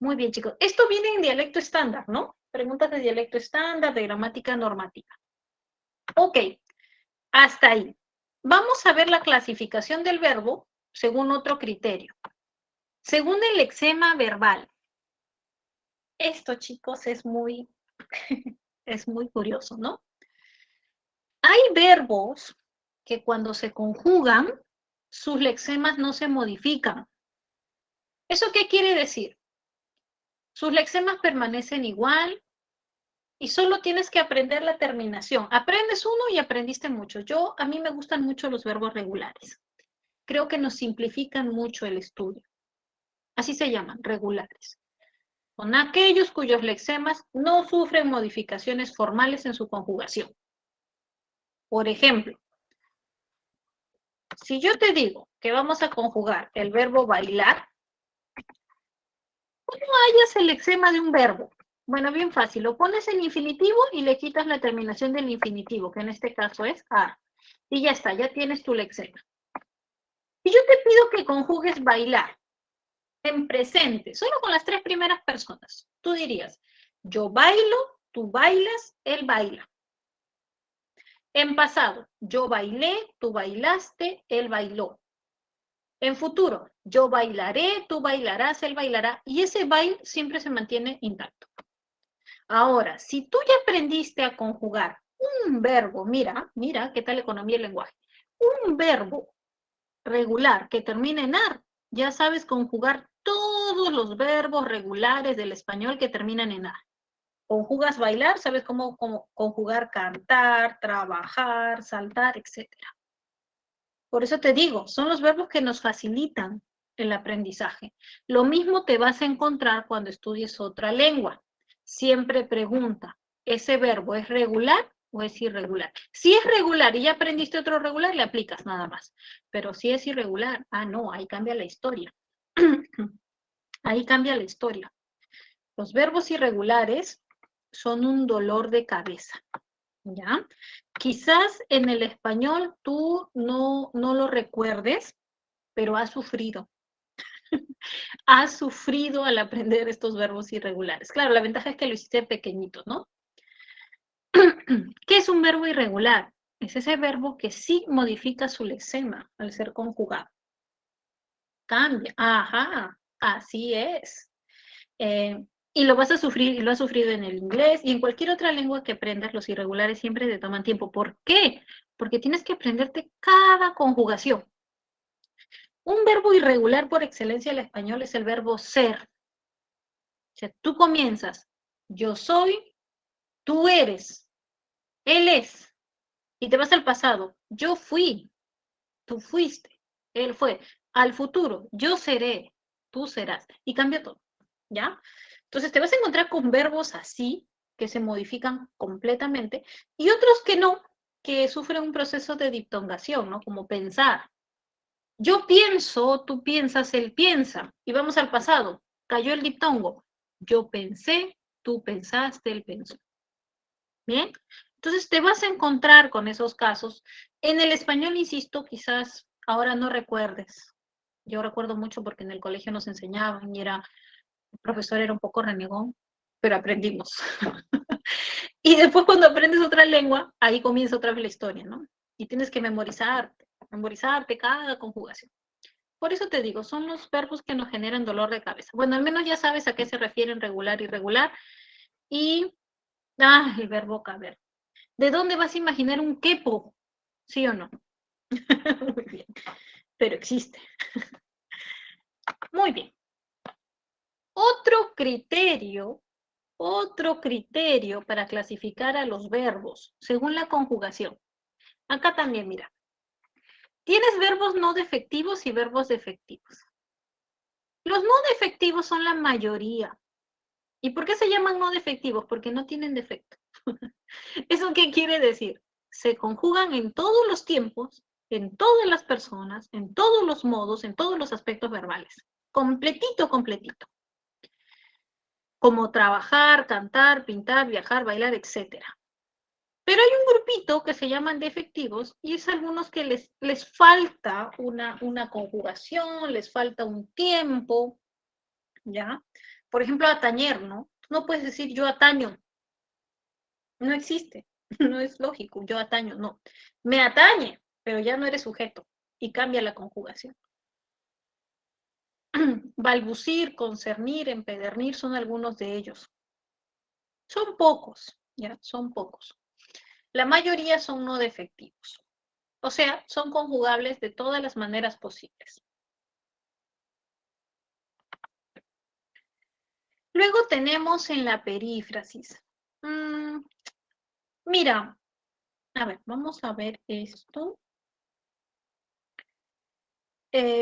Muy bien, chicos. Esto viene en dialecto estándar, ¿no? Preguntas de dialecto estándar, de gramática normativa. Ok, hasta ahí. Vamos a ver la clasificación del verbo según otro criterio. Según el lexema verbal. Esto, chicos, es muy curioso, ¿no? Hay verbos que cuando se conjugan, sus lexemas no se modifican. ¿Eso qué quiere decir? Sus lexemas permanecen igual y solo tienes que aprender la terminación. Aprendes uno y aprendiste mucho. A mí me gustan mucho los verbos regulares. Creo que nos simplifican mucho el estudio. Así se llaman, regulares. Son aquellos cuyos lexemas no sufren modificaciones formales en su conjugación. Por ejemplo, si yo te digo que vamos a conjugar el verbo bailar, ¿cómo hallas el lexema de un verbo? Bueno, bien fácil. Lo pones en infinitivo y le quitas la terminación del infinitivo, que en este caso es a. Y ya está, ya tienes tu lexema. Y yo te pido que conjugues bailar en presente, solo con las tres primeras personas. Tú dirías, yo bailo, tú bailas, él baila. En pasado, yo bailé, tú bailaste, él bailó. En futuro, yo bailaré, tú bailarás, él bailará, y ese baile siempre se mantiene intacto. Ahora, si tú ya aprendiste a conjugar un verbo, mira qué tal economía y lenguaje, un verbo regular que termine en ar, ya sabes conjugar todos los verbos regulares del español que terminan en ar. Conjugas bailar, sabes cómo conjugar cantar, trabajar, saltar, etc. Por eso te digo, son los verbos que nos facilitan el aprendizaje. Lo mismo te vas a encontrar cuando estudies otra lengua. Siempre pregunta, ¿ese verbo es regular o es irregular? Si es regular y ya aprendiste otro regular, le aplicas nada más. Pero si es irregular, no, ahí cambia la historia. Ahí cambia la historia. Los verbos irregulares son un dolor de cabeza, ¿ya? Quizás en el español tú no lo recuerdes, pero has sufrido. Has sufrido al aprender estos verbos irregulares. Claro, la ventaja es que lo hiciste pequeñito, ¿no? ¿Qué es un verbo irregular? Es ese verbo que sí modifica su lexema al ser conjugado. Cambia. Ajá, así es. Y lo vas a sufrir, y lo has sufrido en el inglés y en cualquier otra lengua que aprendas, los irregulares siempre te toman tiempo. ¿Por qué? Porque tienes que aprenderte cada conjugación. Un verbo irregular por excelencia del español es el verbo ser. O sea, tú comienzas, yo soy, tú eres, él es, y te vas al pasado, yo fui, tú fuiste, él fue, al futuro, yo seré, tú serás, y cambia todo, ¿ya? Entonces te vas a encontrar con verbos así, que se modifican completamente, y otros que no, que sufren un proceso de diptongación, ¿no? Como pensar. Yo pienso, tú piensas, él piensa, y vamos al pasado, cayó el diptongo. Yo pensé, tú pensaste, él pensó. ¿Bien? Entonces te vas a encontrar con esos casos. En el español, insisto, quizás ahora no recuerdes. Yo recuerdo mucho porque en el colegio nos enseñaban y el profesor era un poco renegón, pero aprendimos. Y después cuando aprendes otra lengua, ahí comienza otra vez la historia, ¿no? Y tienes que memorizarte cada conjugación. Por eso te digo, son los verbos que nos generan dolor de cabeza. Bueno, al menos ya sabes a qué se refieren regular, irregular. Y, el verbo caber. ¿De dónde vas a imaginar un quepo? ¿Sí o no? Muy bien, pero existe. Muy bien. Otro criterio para clasificar a los verbos, según la conjugación. Acá también, mira. Tienes verbos no defectivos y verbos defectivos. Los no defectivos son la mayoría. ¿Y por qué se llaman no defectivos? Porque no tienen defecto. ¿Eso qué quiere decir? Se conjugan en todos los tiempos, en todas las personas, en todos los modos, en todos los aspectos verbales. Completito, completito. Como trabajar, cantar, pintar, viajar, bailar, etc. Pero hay un grupito que se llaman defectivos y es algunos que les falta una conjugación, les falta un tiempo, ¿ya? Por ejemplo, atañer, ¿no? No puedes decir yo ataño. No existe. No es lógico. Yo ataño, no. Me atañe, pero ya no eres sujeto y cambia la conjugación. Balbucir, concernir, empedernir son algunos de ellos. Son pocos, ¿ya? Son pocos. La mayoría son no defectivos. O sea, son conjugables de todas las maneras posibles. Luego tenemos en la perífrasis. Mira, a ver, vamos a ver esto. Es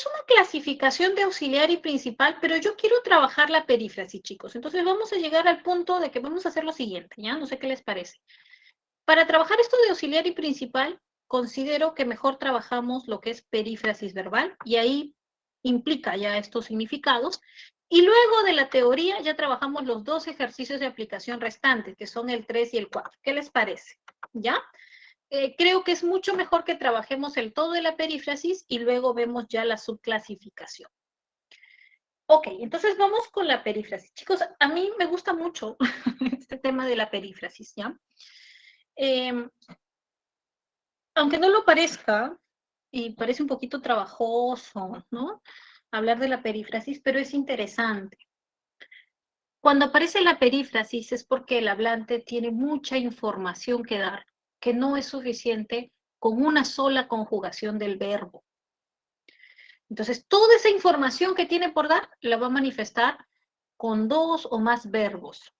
una clasificación de auxiliar y principal, pero yo quiero trabajar la perífrasis, chicos. Entonces vamos a llegar al punto de que vamos a hacer lo siguiente, ¿ya? No sé qué les parece. Para trabajar esto de auxiliar y principal, considero que mejor trabajamos lo que es perífrasis verbal, y ahí implica ya estos significados. Y luego de la teoría ya trabajamos los 2 ejercicios de aplicación restantes, que son el 3 y el 4. ¿Qué les parece? ¿Ya? Creo que es mucho mejor que trabajemos el todo de la perífrasis y luego vemos ya la subclasificación. Ok, entonces vamos con la perífrasis. Chicos, a mí me gusta mucho este tema de la perífrasis, ¿ya? Aunque no lo parezca, y parece un poquito trabajoso, ¿no? Hablar de la perífrasis, pero es interesante. Cuando aparece la perífrasis es porque el hablante tiene mucha información que dar, que no es suficiente con una sola conjugación del verbo. Entonces, toda esa información que tiene por dar la va a manifestar con 2 o más verbos,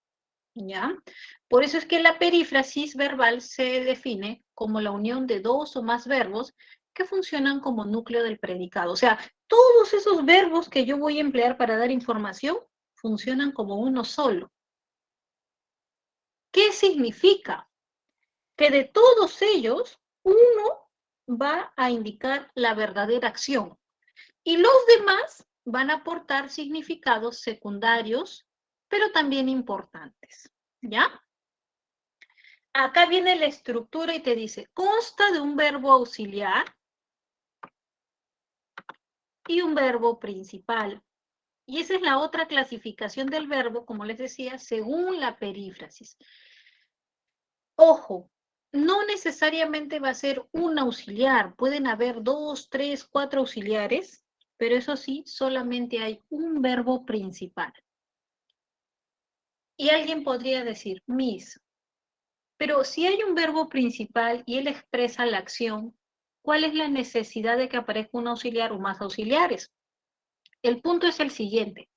¿ya? Por eso es que la perífrasis verbal se define como la unión de 2 o más verbos que funcionan como núcleo del predicado. O sea, todos esos verbos que yo voy a emplear para dar información funcionan como uno solo. ¿Qué significa? Que de todos ellos, uno va a indicar la verdadera acción y los demás van a aportar significados secundarios, pero también importantes, ¿ya? Acá viene la estructura y te dice, consta de un verbo auxiliar y un verbo principal. Y esa es la otra clasificación del verbo, como les decía, según la perífrasis. Ojo, no necesariamente va a ser un auxiliar, pueden haber 2, 3, 4 auxiliares, pero eso sí, solamente hay un verbo principal. Y alguien podría decir, Miss, pero si hay un verbo principal y él expresa la acción, ¿cuál es la necesidad de que aparezca un auxiliar o más auxiliares? El punto es el siguiente.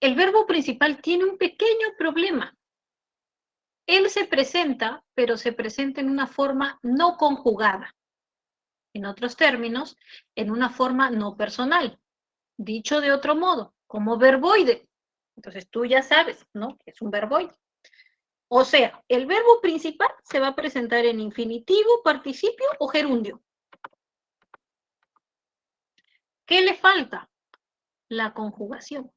El verbo principal tiene un pequeño problema. Él se presenta, pero se presenta en una forma no conjugada. En otros términos, en una forma no personal. Dicho de otro modo, como verboide. Entonces tú ya sabes, ¿no? Que es un verboide. O sea, el verbo principal se va a presentar en infinitivo, participio o gerundio. ¿Qué le falta? La conjugación.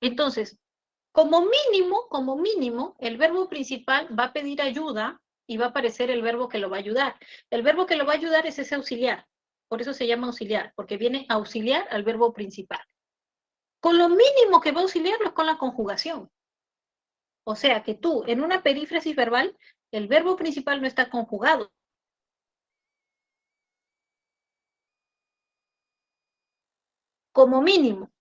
Entonces, como mínimo, el verbo principal va a pedir ayuda y va a aparecer el verbo que lo va a ayudar. El verbo que lo va a ayudar es ese auxiliar. Por eso se llama auxiliar, porque viene a auxiliar al verbo principal. Con lo mínimo que va a auxiliarlo es con la conjugación. O sea que tú, en una perífrasis verbal, el verbo principal no está conjugado. Como mínimo.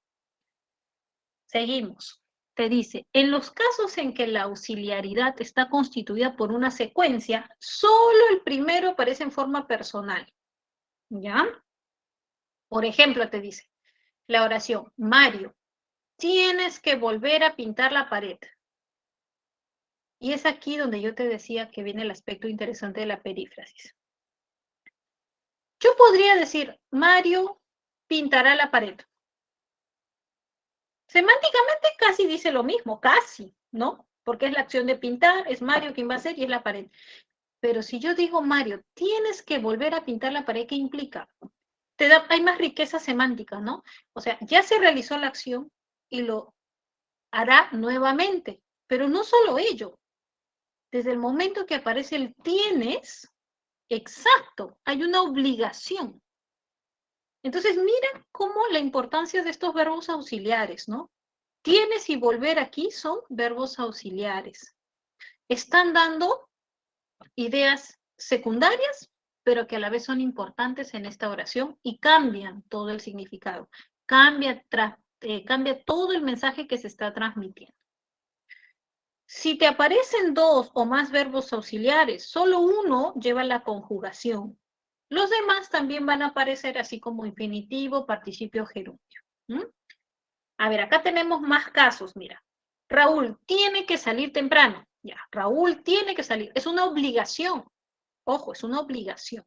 Seguimos. Te dice, en los casos en que la auxiliaridad está constituida por una secuencia, solo el primero aparece en forma personal. ¿Ya? Por ejemplo, te dice la oración, Mario, tienes que volver a pintar la pared. Y es aquí donde yo te decía que viene el aspecto interesante de la perífrasis. Yo podría decir, Mario pintará la pared. Semánticamente casi dice lo mismo, casi, ¿no? Porque es la acción de pintar, es Mario quien va a hacer y es la pared. Pero si yo digo, Mario, tienes que volver a pintar la pared, ¿qué implica? Hay más riqueza semántica, ¿no? O sea, ya se realizó la acción y lo hará nuevamente. Pero no solo ello. Desde el momento que aparece el tienes, exacto, hay una obligación. Entonces, mira cómo la importancia de estos verbos auxiliares, ¿no? Tienes y volver aquí son verbos auxiliares. Están dando ideas secundarias, pero que a la vez son importantes en esta oración y cambian todo el significado. Cambia todo el mensaje que se está transmitiendo. Si te aparecen dos o más verbos auxiliares, solo uno lleva la conjugación. Los demás también van a aparecer así como infinitivo, participio gerundio. A ver, acá tenemos más casos, mira. Raúl tiene que salir temprano. Ya, Raúl tiene que salir. Es una obligación. Ojo, es una obligación.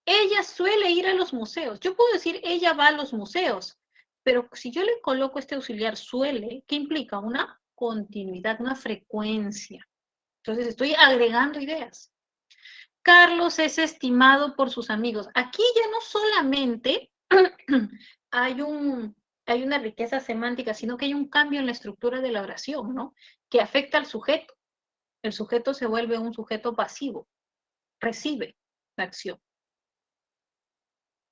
Ella suele ir a los museos. Yo puedo decir, ella va a los museos. Pero si yo le coloco este auxiliar suele, ¿qué implica? Una continuidad, una frecuencia. Entonces estoy agregando ideas. Carlos es estimado por sus amigos. Aquí ya no solamente hay una riqueza semántica, sino que hay un cambio en la estructura de la oración, ¿no? Que afecta al sujeto. El sujeto se vuelve un sujeto pasivo, recibe la acción.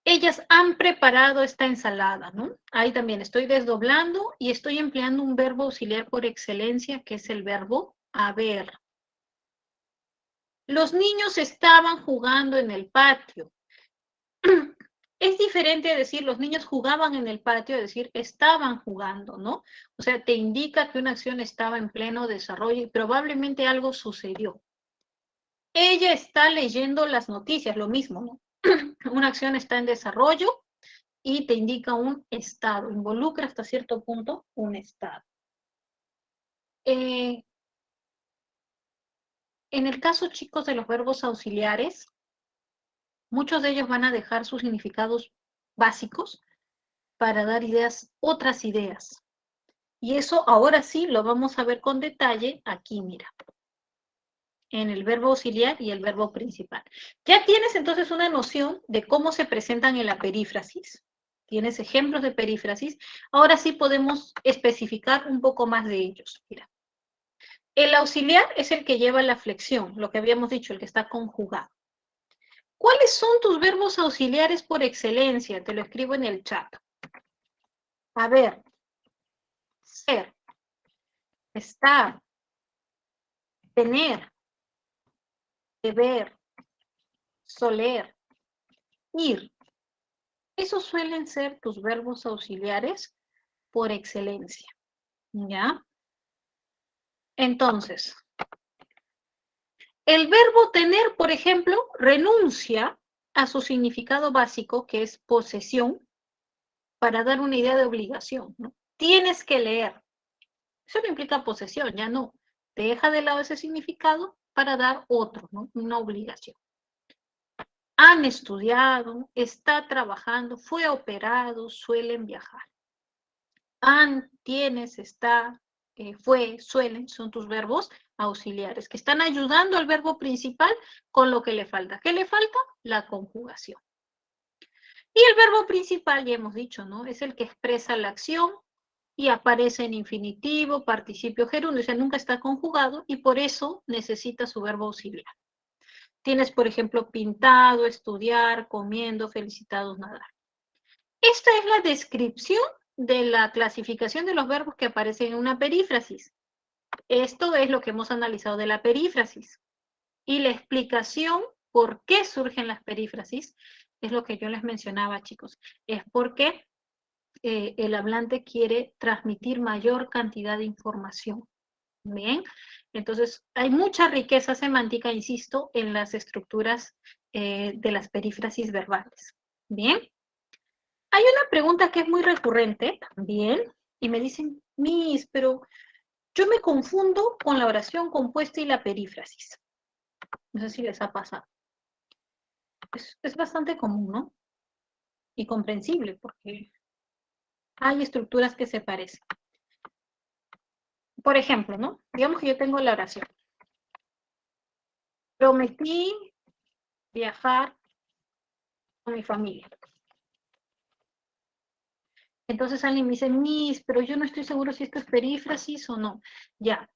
Ellas han preparado esta ensalada, ¿no? Ahí también estoy desdoblando y estoy empleando un verbo auxiliar por excelencia, que es el verbo haber. Los niños estaban jugando en el patio. Es diferente decir los niños jugaban en el patio, decir estaban jugando, ¿no? O sea, te indica que una acción estaba en pleno desarrollo y probablemente algo sucedió. Ella está leyendo las noticias, lo mismo, ¿no? Una acción está en desarrollo y te indica un estado, involucra hasta cierto punto un estado. En el caso, chicos, de los verbos auxiliares, muchos de ellos van a dejar sus significados básicos para dar ideas, otras ideas. Y eso ahora sí lo vamos a ver con detalle aquí, mira, en el verbo auxiliar y el verbo principal. Ya tienes entonces una noción de cómo se presentan en la perífrasis. Tienes ejemplos de perífrasis. Ahora sí podemos especificar un poco más de ellos. Mira, el auxiliar es el que lleva la flexión, lo que habíamos dicho, el que está conjugado. ¿Cuáles son tus verbos auxiliares por excelencia? Te lo escribo en el chat. A ver, ser, estar, tener, deber, soler, ir. Esos suelen ser tus verbos auxiliares por excelencia, ¿ya? Entonces, el verbo tener, por ejemplo, renuncia a su significado básico, que es posesión, para dar una idea de obligación, ¿no? Tienes que leer. Eso no implica posesión, ya no. Deja de lado ese significado para dar otro, ¿no? Una obligación. Han estudiado, está trabajando, fue operado, suelen viajar. Han, tienes, está, fue, suelen, son tus verbos auxiliares que están ayudando al verbo principal con lo que le falta. ¿Qué le falta? La conjugación. Y el verbo principal, ya hemos dicho, ¿no? Es el que expresa la acción y aparece en infinitivo, participio gerundio, o sea, nunca está conjugado y por eso necesita su verbo auxiliar. Tienes, por ejemplo, pintado, estudiar, comiendo, felicitados, nadar. Esta es la descripción de la clasificación de los verbos que aparecen en una perífrasis. Esto es lo que hemos analizado de la perífrasis. Y la explicación por qué surgen las perífrasis es lo que yo les mencionaba, chicos. Es porque el hablante quiere transmitir mayor cantidad de información. Bien, entonces hay mucha riqueza semántica, insisto, en las estructuras de las perífrasis verbales. Bien, hay una pregunta que es muy recurrente también, y me dicen, Miss, pero yo me confundo con la oración compuesta y la perífrasis. No sé si les ha pasado. Es bastante común, ¿no? Y comprensible, porque hay estructuras que se parecen. Por ejemplo, ¿no? Digamos que yo tengo la oración. Prometí viajar con mi familia. Entonces alguien me dice, Miss, pero yo no estoy seguro si esto es perífrasis o no. Ya.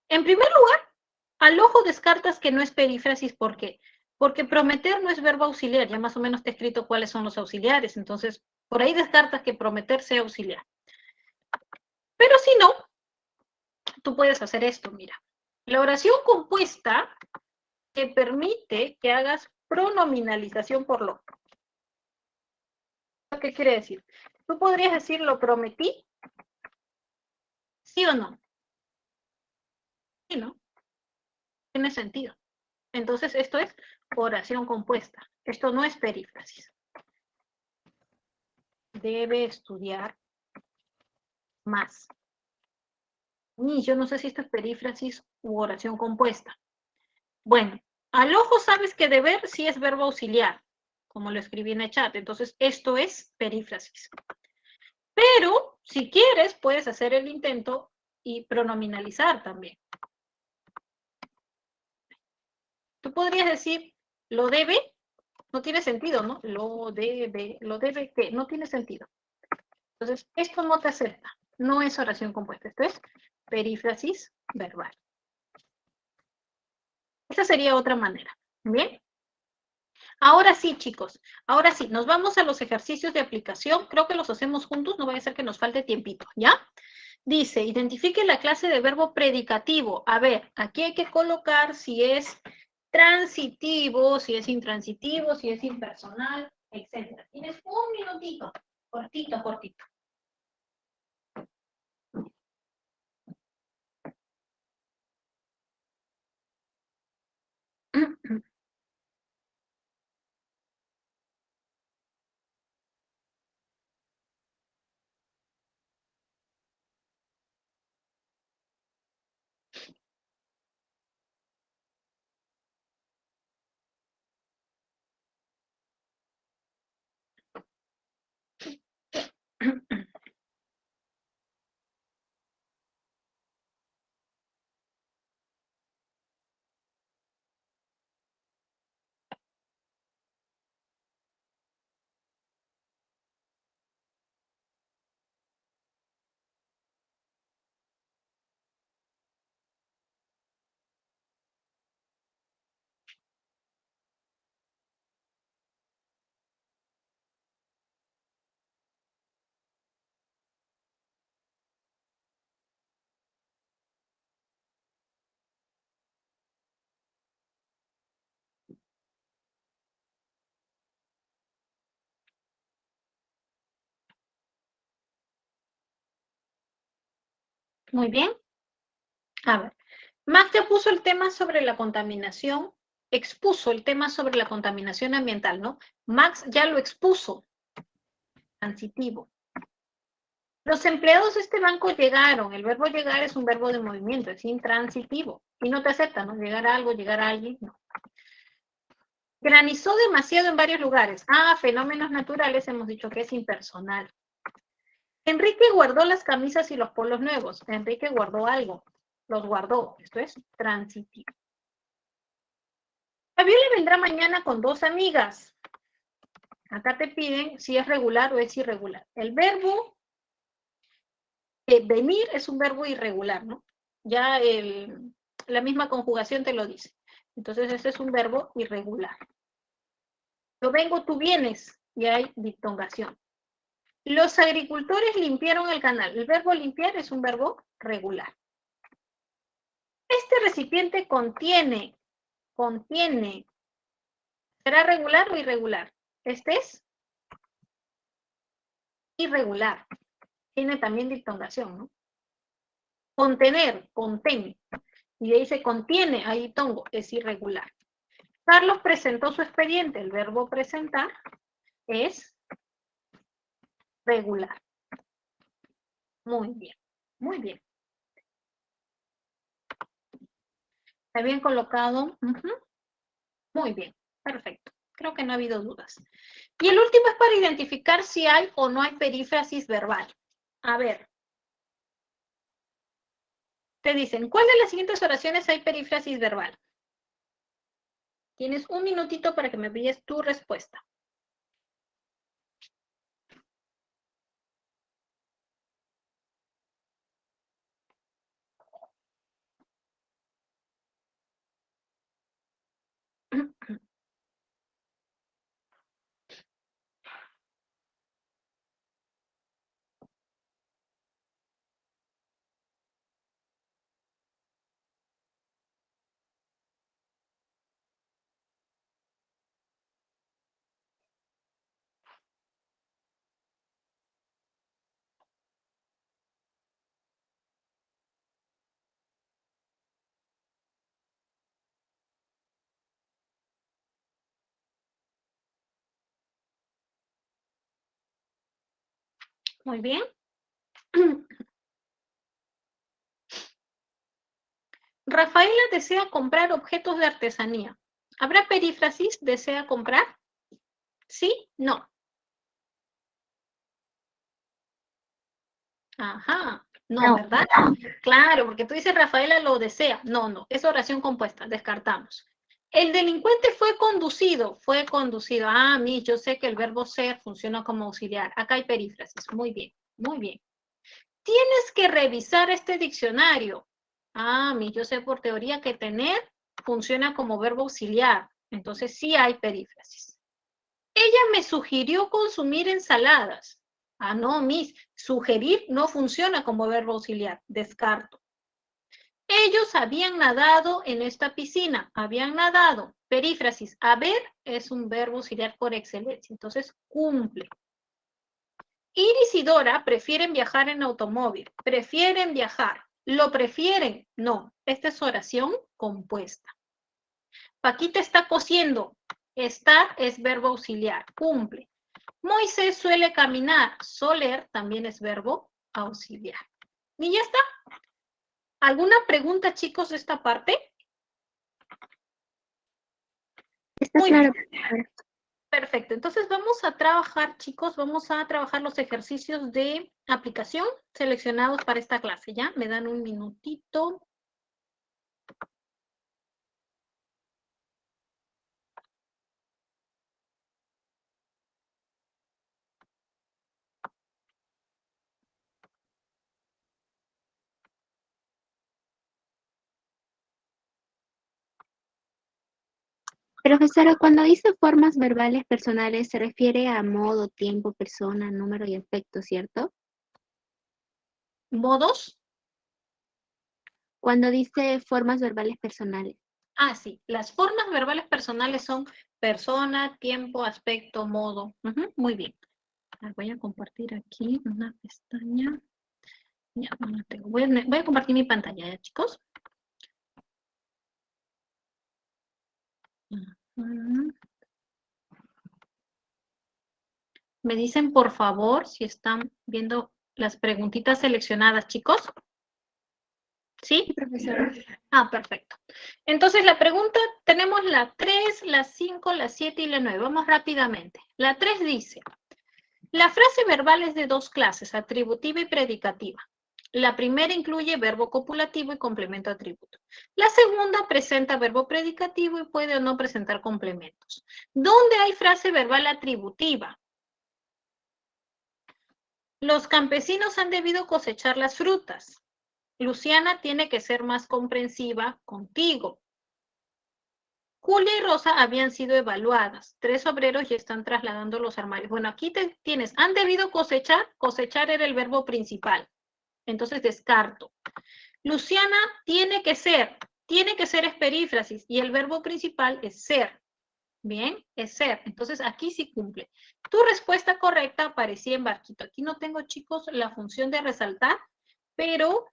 En primer lugar, al ojo descartas que no es perífrasis. ¿Por qué? Porque prometer no es verbo auxiliar. Ya más o menos te he escrito cuáles son los auxiliares. Entonces, por ahí descartas que prometer sea auxiliar. Pero si no, tú puedes hacer esto, mira. La oración compuesta te permite que hagas pronominalización por lo. ¿Qué quiere decir? Tú podrías decir, lo prometí, ¿sí o no? Sí, ¿no? Tiene sentido. Entonces, esto es oración compuesta. Esto no es perífrasis. Debe estudiar más. Y yo no sé si esto es perífrasis u oración compuesta. Bueno, al ojo sabes que deber sí es verbo auxiliar, como lo escribí en el chat. Entonces, esto es perífrasis. Pero, si quieres, puedes hacer el intento y pronominalizar también. Tú podrías decir, lo debe, no tiene sentido, ¿no? Lo debe, ¿qué? No tiene sentido. Entonces, esto no te acepta. No es oración compuesta. Esto es perífrasis verbal. Esa sería otra manera. ¿Bien? Ahora sí, chicos. Ahora sí, nos vamos a los ejercicios de aplicación. Creo que los hacemos juntos. No vaya a ser que nos falte tiempito, ¿ya? Dice, identifique la clase de verbo predicativo. A ver, aquí hay que colocar si es transitivo, si es intransitivo, si es impersonal, etc. Tienes un minutito, cortito, cortito. Muy bien. A ver, Max ya puso el tema sobre la contaminación, expuso el tema sobre la contaminación ambiental, ¿no? Max ya lo expuso. Transitivo. Los empleados de este banco llegaron. El verbo llegar es un verbo de movimiento, es intransitivo. Y no te acepta, ¿no? Llegar a algo, llegar a alguien, no. Granizó demasiado en varios lugares. Ah, fenómenos naturales, hemos dicho que es impersonal. Enrique guardó las camisas y los polos nuevos. Enrique guardó algo. Los guardó. Esto es transitivo. Fabiola vendrá mañana con 2 amigas. Acá te piden si es regular o es irregular. El verbo venir es un verbo irregular, ¿no? Ya la misma conjugación te lo dice. Entonces, este es un verbo irregular. Yo vengo, tú vienes, y hay diptongación. Los agricultores limpiaron el canal. El verbo limpiar es un verbo regular. Este recipiente contiene. ¿Será regular o irregular? Este es irregular. Tiene también diptongación, ¿no? Contener, contén. Y ahí se contiene, ahí diptongo, es irregular. Carlos presentó su expediente. El verbo presentar es regular. Muy bien, muy bien. ¿Está bien colocado? Muy bien, perfecto. Creo que no ha habido dudas. Y el último es para identificar si hay o no hay perífrasis verbal. A ver. Te dicen, ¿cuál de las siguientes oraciones hay perífrasis verbal? Tienes un minutito para que me envíes tu respuesta. Muy bien. Rafaela desea comprar objetos de artesanía. ¿Habrá perífrasis? ¿Desea comprar? ¿Sí? No. Ajá. No, No. ¿verdad? Claro, porque tú dices Rafaela lo desea. No, no. Es oración compuesta. Descartamos. El delincuente fue conducido. Fue conducido. Ah, yo sé que el verbo ser funciona como auxiliar. Acá hay perífrasis. Muy bien. Muy bien. Tienes que revisar este diccionario. Ah, yo sé por teoría que tener funciona como verbo auxiliar. Entonces sí hay perífrasis. Ella me sugirió consumir ensaladas. Ah, no, sugerir no funciona como verbo auxiliar. Descarto. Ellos habían nadado en esta piscina. Habían nadado. Perífrasis. Haber es un verbo auxiliar por excelencia. Entonces cumple. Iris y Dora prefieren viajar en automóvil. Prefieren viajar. ¿Lo prefieren? No. Esta es oración compuesta. Paquita está cosiendo. Estar es verbo auxiliar. Cumple. Moisés suele caminar. Soler también es verbo auxiliar. ¿Y ya está? ¿Alguna pregunta, chicos, de esta parte? Está Muy claro. bien. Perfecto. Entonces vamos a trabajar, chicos, vamos a trabajar los ejercicios de aplicación seleccionados para esta clase, ¿ya? Me dan un minutito. Profesora, cuando dice formas verbales personales se refiere a modo, tiempo, persona, número y aspecto, ¿cierto? ¿Modos? Cuando dice formas verbales personales. Ah, sí. Las formas verbales personales son persona, tiempo, aspecto, modo. Muy bien. Voy a compartir aquí una pestaña. Ya, no la tengo. Voy a compartir mi pantalla, ¿ya, chicos? Me dicen, por favor, si están viendo las preguntitas seleccionadas, chicos. ¿Sí? Sí, profesora. Ah, perfecto. Entonces, la pregunta, tenemos la 3, la 5, la 7 y la 9. Vamos rápidamente. La 3 dice, la frase verbal es de dos clases, atributiva y predicativa. La primera incluye verbo copulativo y complemento atributo. La segunda presenta verbo predicativo y puede o no presentar complementos. ¿Dónde hay frase verbal atributiva? Los campesinos han debido cosechar las frutas. Luciana tiene que ser más comprensiva contigo. Julia y Rosa habían sido evaluadas. 3 obreros ya están trasladando los armarios. Bueno, aquí tienes, han debido cosechar. Cosechar era el verbo principal. Entonces descarto. Luciana tiene que ser es perífrasis y el verbo principal es ser. Bien, es ser. Entonces aquí sí cumple. Tu respuesta correcta aparecía en barquito. Aquí no tengo, chicos, la función de resaltar, pero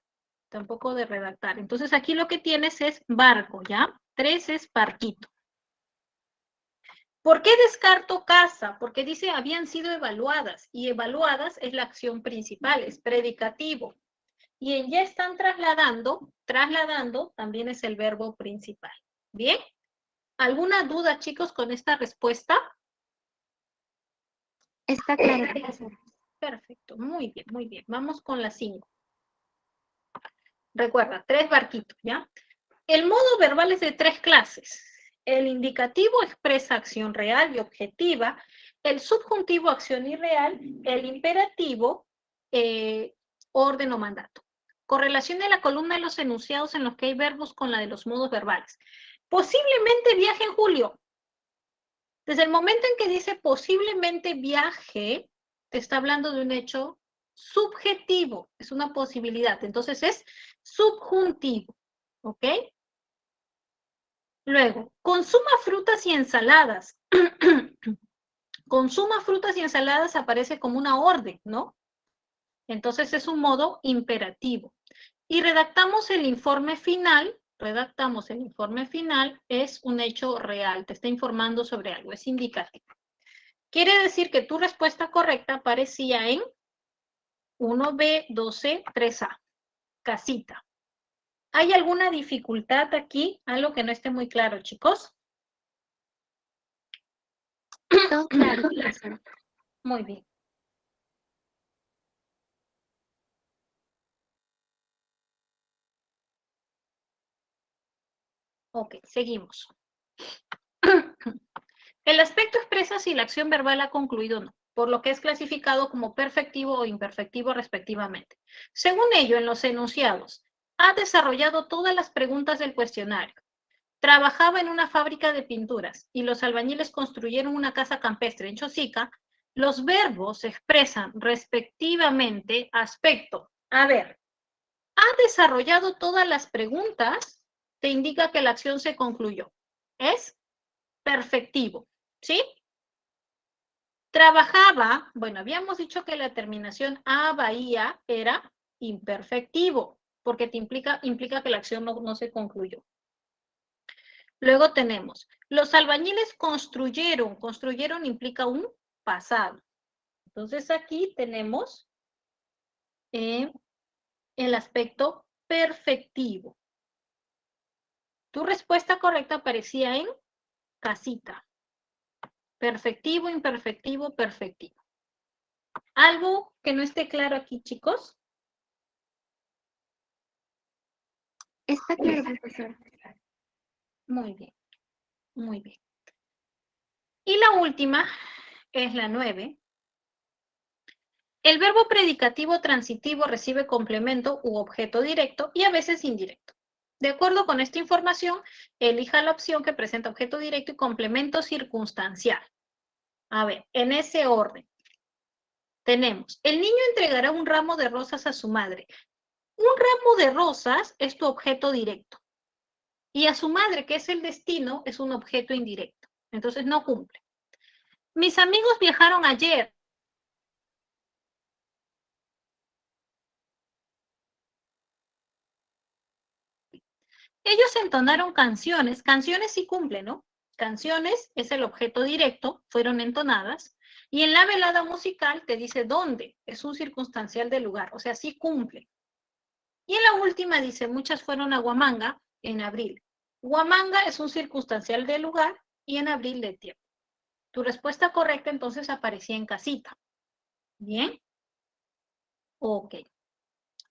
tampoco de redactar. Entonces aquí lo que tienes es barco, ¿ya? 3 es barquito. ¿Por qué descarto casa? Porque dice habían sido evaluadas y evaluadas es la acción principal, es predicativo. Y en ya están trasladando también es el verbo principal. ¿Bien? ¿Alguna duda, chicos, con esta respuesta? Está claro, profesora. Perfecto, muy bien, muy bien. Vamos con la 5. Recuerda, 3 barquitos, ¿ya? El modo verbal es de 3 clases. El indicativo expresa acción real y objetiva, el subjuntivo acción irreal, el imperativo orden o mandato. Correlacione la columna de los enunciados en los que hay verbos con la de los modos verbales. Posiblemente viaje en julio. Desde el momento en que dice posiblemente viaje, te está hablando de un hecho subjetivo, es una posibilidad, entonces es subjuntivo, ¿ok? Luego, consuma frutas y ensaladas. Consuma frutas y ensaladas aparece como una orden, ¿no? Entonces es un modo imperativo. Y redactamos el informe final, es un hecho real, te está informando sobre algo, es indicativo. Quiere decir que tu respuesta correcta aparecía en 1B, 12, 3A, casita. ¿Hay alguna dificultad aquí? Algo que no esté muy claro, chicos. Todo claro, profesora. Muy bien. Ok, seguimos. El aspecto expresa si la acción verbal ha concluido o no, por lo que es clasificado como perfectivo o imperfectivo respectivamente. Según ello, en los enunciados, ha desarrollado todas las preguntas del cuestionario. Trabajaba en una fábrica de pinturas y los albañiles construyeron una casa campestre en Chosica. Los verbos expresan respectivamente aspecto. A ver, ha desarrollado todas las preguntas, te indica que la acción se concluyó. Es perfectivo, ¿sí? Trabajaba, bueno, habíamos dicho que la terminación a Bahía era imperfectivo, porque te implica que la acción no se concluyó. Luego tenemos, los albañiles construyeron. Construyeron implica un pasado. Entonces aquí tenemos el aspecto perfectivo. Tu respuesta correcta aparecía en casita. Perfectivo, imperfectivo, perfectivo. ¿Algo que no esté claro aquí, chicos? Está claro, profesora. Muy bien, muy bien. Y la última es la 9. El verbo predicativo transitivo recibe complemento u objeto directo y a veces indirecto. De acuerdo con esta información, elija la opción que presenta objeto directo y complemento circunstancial. A ver, en ese orden. Tenemos, el niño entregará un ramo de rosas a su madre. Un ramo de rosas es tu objeto directo. Y a su madre, que es el destino, es un objeto indirecto. Entonces no cumple. Mis amigos viajaron ayer. Ellos entonaron canciones. Canciones sí cumple, ¿no? Canciones es el objeto directo, fueron entonadas. Y en la velada musical te dice dónde. Es un circunstancial del lugar, o sea, sí cumple. Y en la última dice, muchas fueron a Huamanga en abril. Huamanga es un circunstancial del lugar y en abril de tiempo. Tu respuesta correcta entonces aparecía en casita. ¿Bien? Ok.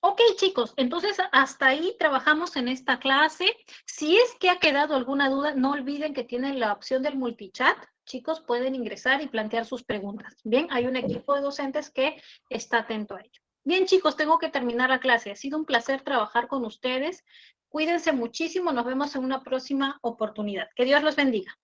Ok, chicos, entonces hasta ahí trabajamos en esta clase. Si es que ha quedado alguna duda, no olviden que tienen la opción del multichat. Chicos, pueden ingresar y plantear sus preguntas. Bien, hay un equipo de docentes que está atento a ello. Bien, chicos, tengo que terminar la clase. Ha sido un placer trabajar con ustedes. Cuídense muchísimo. Nos vemos en una próxima oportunidad. Que Dios los bendiga.